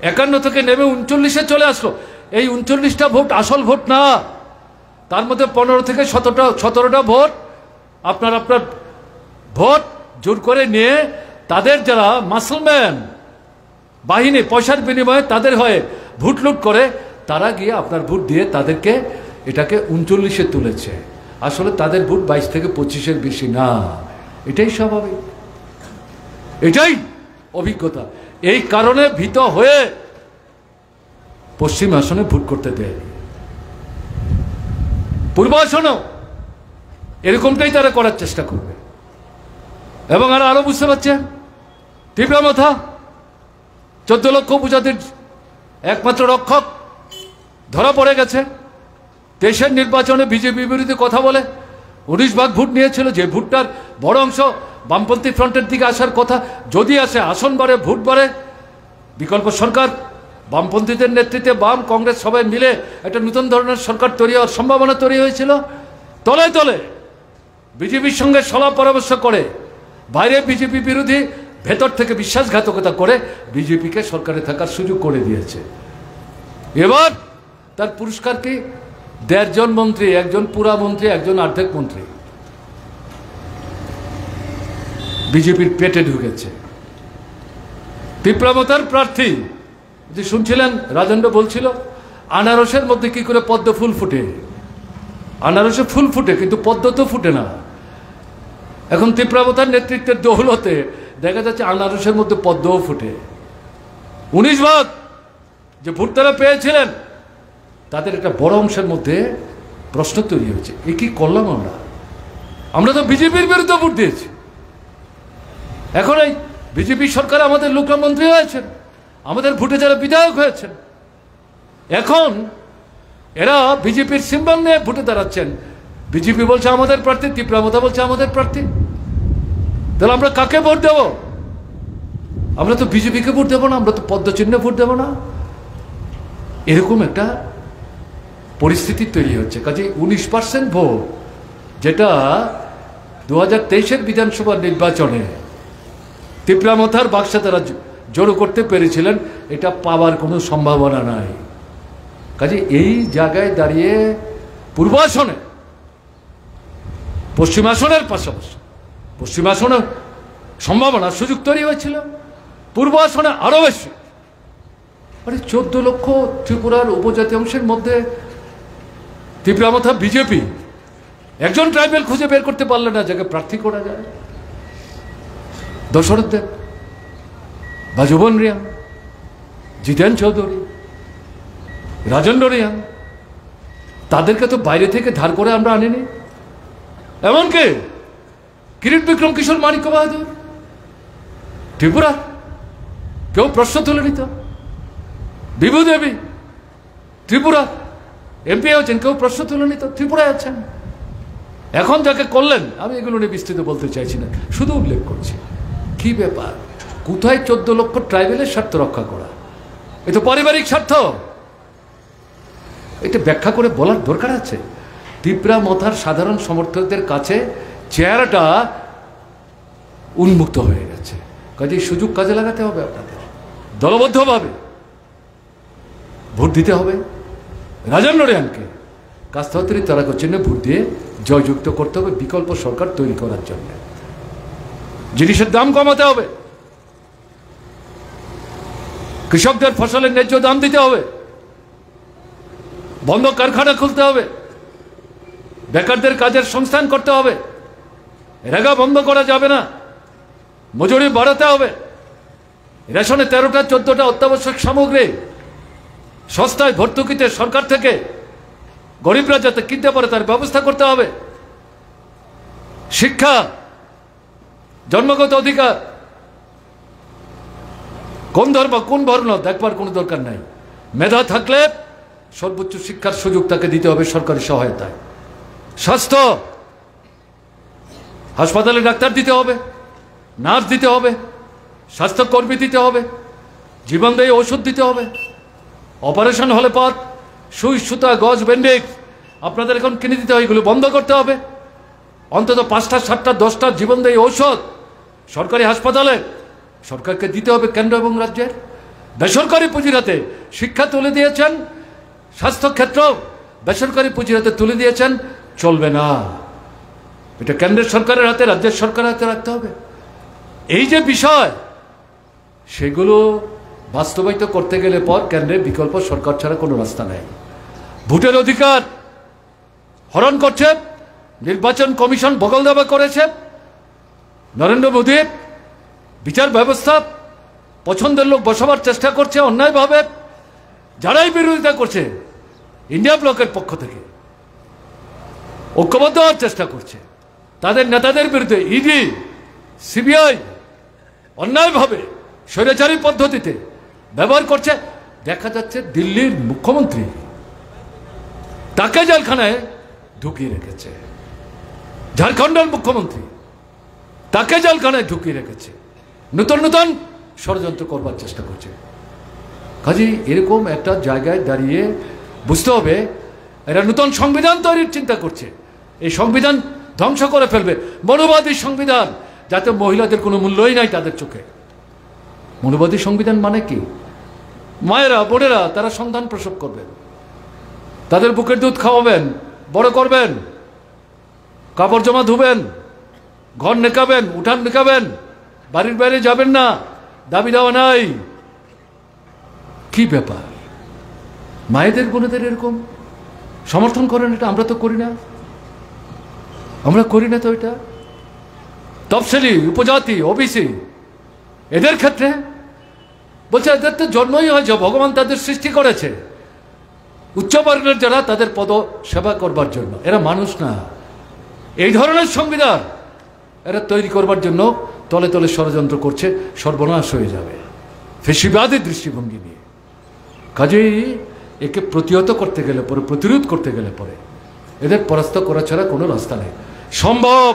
51 থেকে নেমে 39-এ চলে আসলো। এই 39টা ভোট আসল ভোট না, তার মধ্যে 15 থেকে 17টা ভোট আপনার ভোট জোর করে নিয়ে তাদের যারা মাসলম্যান বাহিনী পয়সার বিনিময়ে তাদের হয়ে ভোট লুট করে তারা গিয়ে আপনার ভোট দিয়ে তাদেরকে এটাকে 39-এ তুলেছে। আসলে তাদের ভোট 22 থেকে 25-এর বেশি না। এটাই স্বাভাবিক, এটাই অভিজ্ঞতা। এই কারণে ভীত হয়ে পশ্চিম আসনে ভোট করতে দেয়। পূর্ব আসনেও এরকমটাই তারা করার চেষ্টা করবে। এবং আরো বুঝতে পারছেন তীব্রমাথা 14 লক্ষ উপজাতির একমাত্র রক্ষক ধরা পড়ে গেছে। দেশের নির্বাচনে বিজেপি বিরোধী কথা বলে 19 ভাগ ভোট নিয়েছিল, যে ভোটটার বড় অংশ বামপন্থী ফ্রন্টের দিকে আসার কথা। যদি আসে আসন বাড়ে, ভোট বাড়ে। বিকল্প সরকার বামপন্থীদের নেতৃত্বে বাম কংগ্রেস সবাই মিলে একটা নতুন ধরনের সরকার তৈরি হওয়ার সম্ভাবনা তৈরি হয়েছিল। তলে তলে বিজেপির সঙ্গে সলা পরামর্শ করে, বাইরে বিজেপি বিরোধী, ভেতর থেকে বিশ্বাসঘাতকতা করে বিজেপিকে সরকারে থাকার সুযোগ করে দিয়েছে। এবার তার পুরস্কার কি? 1.5 জন মন্ত্রী, 1 জন পুরা মন্ত্রী, 1 জন অর্ধেক মন্ত্রী বিজেপির পেটে ঢুকেছে। তীব্রমতার প্রার্থী যে শুনছিলেন, রাজেন্দ্র বলছিল আনারসের মধ্যে কি করে পদ্ম ফুল ফুটে। আনারসে ফুল ফুটে কিন্তু পদ্ম তো ফুটে না। এখন তীব্রমতার নেতৃত্বের দৌলতে দেখা যাচ্ছে আনারসের মধ্যে পদ্মও ফুটে। 19 ভাগ যে ভোট তারা পেয়েছিলেন তাদের একটা বড় অংশের মধ্যে প্রশ্ন তৈরি হয়েছে, এ কি করলাম আমরা তো বিজেপির বিরুদ্ধে ভোট দিয়েছি। এখন এই বিজেপি সরকার আমাদের লোকরা মন্ত্রী হয়েছেন, আমাদের ভোটে যারা বিধায়ক হয়েছেন, এখন এরা বিজেপির সিম্বল নিয়ে ভোটে দাঁড়াচ্ছেন। বিজেপি বলছে আমাদের প্রার্থী, তীব্রমতা বলছে আমাদের প্রার্থী। তাহলে আমরা কাকে ভোট দেব? আমরা তো বিজেপিকে ভোট দেবো না, আমরা তো পদ্মচিহ্নে ভোট দেবো না। এরকম একটা পরিস্থিতি তৈরি হচ্ছে। কাজে 19% ভোট যেটা 2023-এর বিধানসভা নির্বাচনে তীব্রমতার বাক্সে তারা জড়ো করতে পেরেছিলেন, এটা পাওয়ার কোনো সম্ভাবনা নাই। কাজে এই জায়গায় দাঁড়িয়ে পূর্ব আসনে, পশ্চিম আসনের পাশাপাশি পশ্চিম আসনে সম্ভাবনা সুযোগ তৈরি হয়েছিল, পূর্ব আসনে আরো বেশি। 14 লক্ষ ত্রিপুরার উপজাতি অংশের মধ্যে তীব্রমতা বিজেপি একজন ট্রাইবেল খুঁজে বের করতে পারলে না যাকে প্রার্থী করা যায়। দশরথ দেব, বাজুবন রিয়াং, জিতেন চৌধুরী, রাজেন্দ্র রিয়াং, তাদেরকে তো বাইরে থেকে ধার করে আমরা আনিনি। এমনকি কিরিট বিক্রম কিশোর, মানিক্য বাহাদুর ত্রিপুরা, কেউ প্রশ্ন তুলে নিত। বিভু দেবী ত্রিপুরা এমপি হয়েছেন, কেউ প্রশ্ন তুলে নিত, ত্রিপুরায় আছেন। এখন যাকে করলেন, আমি এগুলো নিয়ে বিস্তৃত বলতে চাইছি না, শুধু উল্লেখ করছি কি ব্যাপার। কোথায় 14 লক্ষ ট্রাইবেলের স্বার্থ রক্ষা করা? এ তো পারিবারিক স্বার্থ। এটা ব্যাখ্যা করে বলার দরকার আছে। তীব্রমতার সাধারণ সমর্থকদের কাছে চেহারাটা উন্মুক্ত হয়ে গেছে। কাজে সুযোগ কাজে লাগাতে হবে, আপনাদের দলবদ্ধভাবে ভোট দিতে হবে। রাজেন্দ্র রিয়াংকে কাস্তাহতরি তারাকা চিহ্নে ভোট দিয়ে জয়যুক্ত করতে হবে বিকল্প সরকার তৈরি করার জন্য। জিনিসের দাম কমাতে হবে, কৃষকদের ফসলের ন্যায্য দাম দিতে হবে, বন্ধ কারখানা খুলতে হবে, বেকারদের কাজের সংস্থান করতে হবে, রেগা বন্ধ করা যাবে না, মজুরি বাড়াতে হবে, রেশনে 13টা 14টা অত্যাবশ্যক সামগ্রী সস্তায় ভর্তুকিতে সরকার থেকে গরিবরা যাতে কিনতে পারে তার ব্যবস্থা করতে হবে। শিক্ষা জন্মগত অধিকার, কোন ধর্ম কোন বর্ণ দেখবার কোনো দরকার নাই। মেধা থাকলে সর্বোচ্চ শিক্ষার সুযোগ তাকে দিতে হবে সরকারি সহায়তায়। স্বাস্থ্য, হাসপাতালে ডাক্তার দিতে হবে, নার্স দিতে হবে, স্বাস্থ্যকর্মী দিতে হবে, জীবনদায়ী ওষুধ দিতে হবে, অপারেশন হলে পর সুই সুতা গজ ব্যান্ডেজ আপনাদের এখন কিনে দিতে হয়, এগুলো বন্ধ করতে হবে। অন্তত 5টা 7টা 10টা জীবনদায়ী ঔষধ সরকারি হাসপাতালে সরকারকে দিতে হবে, কেন্দ্র এবং রাজ্যের। বেসরকারি পুঁজির হাতে শিক্ষা তুলে দিয়েছেন, স্বাস্থ্যক্ষেত্র বেসরকারি পুঁজির হাতে তুলে দিয়েছেন, চলবে না। এটা কেন্দ্রের সরকারের হাতে, রাজ্যের সরকারের হাতে রাখতে হবে। এই যে বিষয়, সেগুলো বাস্তবায়িত করতে গেলে পর কেন্দ্রের বিকল্প সরকার ছাড়া কোনো রাস্তা নেই। ভোটের অধিকার হরণ করছে, নির্বাচন কমিশন বগল দাবা করেছে, নরেন্দ্র মোদী বিচার ব্যবস্থা পছন্দের লোক বসাবার চেষ্টা করছে অন্যায়ভাবে। যারাই বিরোধিতা করছে ইন্ডিয়া ব্লকের পক্ষ থেকে ঐক্যবদ্ধ হওয়ার চেষ্টা করছে, তাদের নেতাদের বিরুদ্ধে ইডি সিবিআই অন্যায়ভাবে স্বৈরাচারী পদ্ধতিতে ব্যবহার করছে। দেখা যাচ্ছে দিল্লির মুখ্যমন্ত্রী তাকে জেলখানায় ঢুকিয়ে রেখেছে, ঝাড়খণ্ডের মুখ্যমন্ত্রী তাকে জেলখানায় ঢুকিয়ে রেখেছে, নতুন নতুন ষড়যন্ত্র করবার চেষ্টা করছে। কাজে এরকম একটা জায়গায় দাঁড়িয়ে বুঝতে হবে এরা নতুন সংবিধান তৈরির চিন্তা করছে। এই সংবিধান ধ্বংস করে ফেলবে, মনুবাদী সংবিধান, যাতে মহিলাদের কোনো মূল্যই নাই তাদের চোখে। মনুবাদী সংবিধান মানে কি? মায়েরা বোনেরা তারা সন্তান প্রসব করবেন, তাদের বুকের দুধ খাওয়াবেন, বড় করবেন, কাপড় জামা ধুবেন, ঘর নেকাবেন, উঠান নেকাবেন, বাড়ির বাইরে যাবেন না, দাবি দেওয়া নাই। কি ব্যাপার? মায়েদের বোনেদের এরকম সমর্থন করেন? এটা আমরা তো করি না, আমরা করি না তো। এটা তফসিলি, উপজাতি, ওবিসি এদের ক্ষেত্রে বলছে এদের তো জন্মই হয়েছে, ভগবান তাদের সৃষ্টি করেছে উচ্চবর্গের যারা তাদের পদ সেবা করবার জন্য, এরা মানুষ না। এই ধরনের সংবিধান এরা তৈরি করবার জন্য তলে তলে ষড়যন্ত্র করছে, সর্বনাশ হয়ে যাবে ফেসিবাদী দৃষ্টিভঙ্গি নিয়ে। কাজেই একে প্রতিহত করতে গেলে পরে, প্রতিরোধ করতে গেলে পরে এদের পরাস্ত করা ছাড়া কোনো রাস্তা নেই। সম্ভব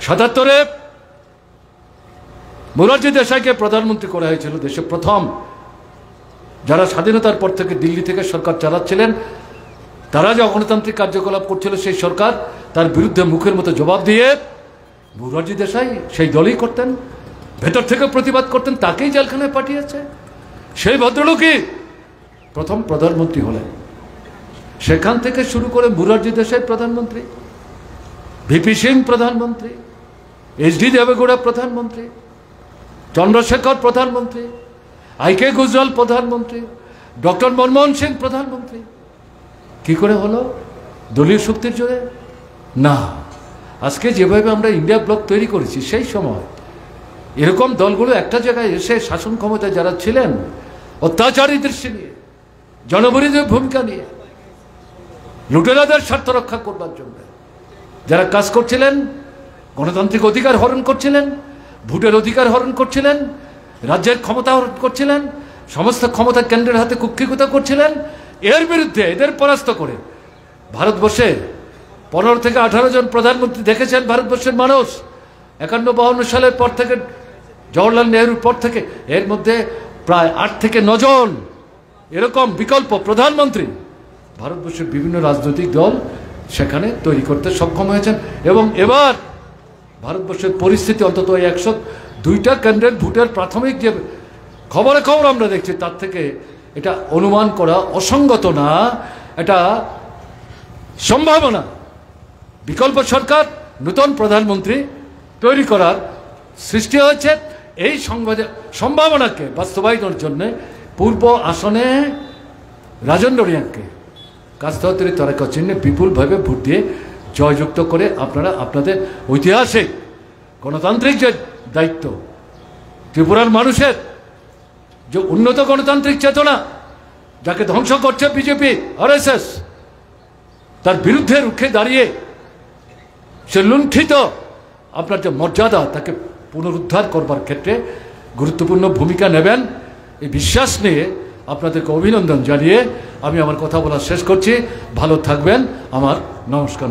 77-এ মোরারজি দেশাইকে প্রধানমন্ত্রী করা হয়েছিল, দেশে প্রথম যারা স্বাধীনতার পর থেকে দিল্লি থেকে সরকার চালাচ্ছিলেন, তারা যে গণতান্ত্রিক কার্যকলাপ করছিল সেই সরকার তার বিরুদ্ধে মুখের মতো জবাব দিয়ে মোরারজি দেশাই সেই দলই করতেন, ভেতর থেকে প্রতিবাদ করতেন, তাকেই জেলখানায় পাঠিয়েছে। সেই ভদ্রলোকই প্রথম প্রধানমন্ত্রী হলেন। সেখান থেকে শুরু করে মোরারজি দেশাই প্রধানমন্ত্রী, ভিপি সিং প্রধানমন্ত্রী, এইচডি দেবেগৌড়া প্রধানমন্ত্রী, চন্দ্রশেখর প্রধানমন্ত্রী, আইকে গুজরাল প্রধানমন্ত্রী, ডক্টর মনমোহন সিং প্রধানমন্ত্রী। কি করে হলো? দলীয় শক্তির জোরে না। আজকে যেভাবে আমরা ইন্ডিয়া ব্লক তৈরি করেছি, সেই সময় এরকম দলগুলো একটা জায়গায় এসে শাসন ক্ষমতায় যারা ছিলেন, অত্যাচারী দৃষ্টি নিয়ে, জনবিরোধী ভূমিকা নিয়ে, লুটেরাদের স্বার্থ রক্ষা করবার জন্য যারা কাজ করছিলেন, গণতান্ত্রিক অধিকার হরণ করছিলেন, ভোটের অধিকার হরণ করছিলেন, রাজ্যের ক্ষমতা হরণ করছিলেন, সমস্ত ক্ষমতা কেন্দ্রের হাতে কুক্ষিগত করছিলেন, এর বিরুদ্ধে এদের পরাস্ত করে ভারতবর্ষে 15 থেকে 18 জন প্রধানমন্ত্রী দেখেছেন ভারতবর্ষের মানুষ। 51-52 সালের পর থেকে, জওহরলাল নেহরুর পর থেকে, এর মধ্যে প্রায় 8 থেকে 9 জন এরকম বিকল্প প্রধানমন্ত্রী ভারতবর্ষের বিভিন্ন রাজনৈতিক দল সেখানে তৈরি করতে সক্ষম হয়েছেন। এবং এবার ভারতবর্ষের পরিস্থিতি অন্তত 102টা কেন্দ্রের ভোটের প্রাথমিক যে খবর আমরা দেখছি, তার থেকে এটা অনুমান করা অসঙ্গত না, এটা সম্ভাবনা। বিকল্প সরকার, নতুন প্রধানমন্ত্রী তৈরি করার সৃষ্টি হয়েছে। এই সম্ভাবনাকে বাস্তবায়নের জন্য পূর্ব আসনে রাজেন্দ্র রিয়াংকে কাস্তাওয়াতের তারকা চিহ্নে বিপুলভাবে ভোট দিয়ে জয়যুক্ত করে আপনারা আপনাদের ঐতিহাসিক গণতান্ত্রিক যে দায়িত্ব, ত্রিপুরার মানুষের যে উন্নত গণতান্ত্রিক চেতনা, যাকে ধ্বংস করছে বিজেপি আরএসএস, তার বিরুদ্ধে রুখে দাঁড়িয়ে সে লুণ্ঠিত আপনার যে মর্যাদা, তাকে পুনরুদ্ধার করবার ক্ষেত্রে গুরুত্বপূর্ণ ভূমিকা নেবেন, এই বিশ্বাস নিয়ে আপনাদেরকে অভিনন্দন জানিয়ে আমি আমার কথা বলা শেষ করছি। ভালো থাকবেন। আমার নমস্কার।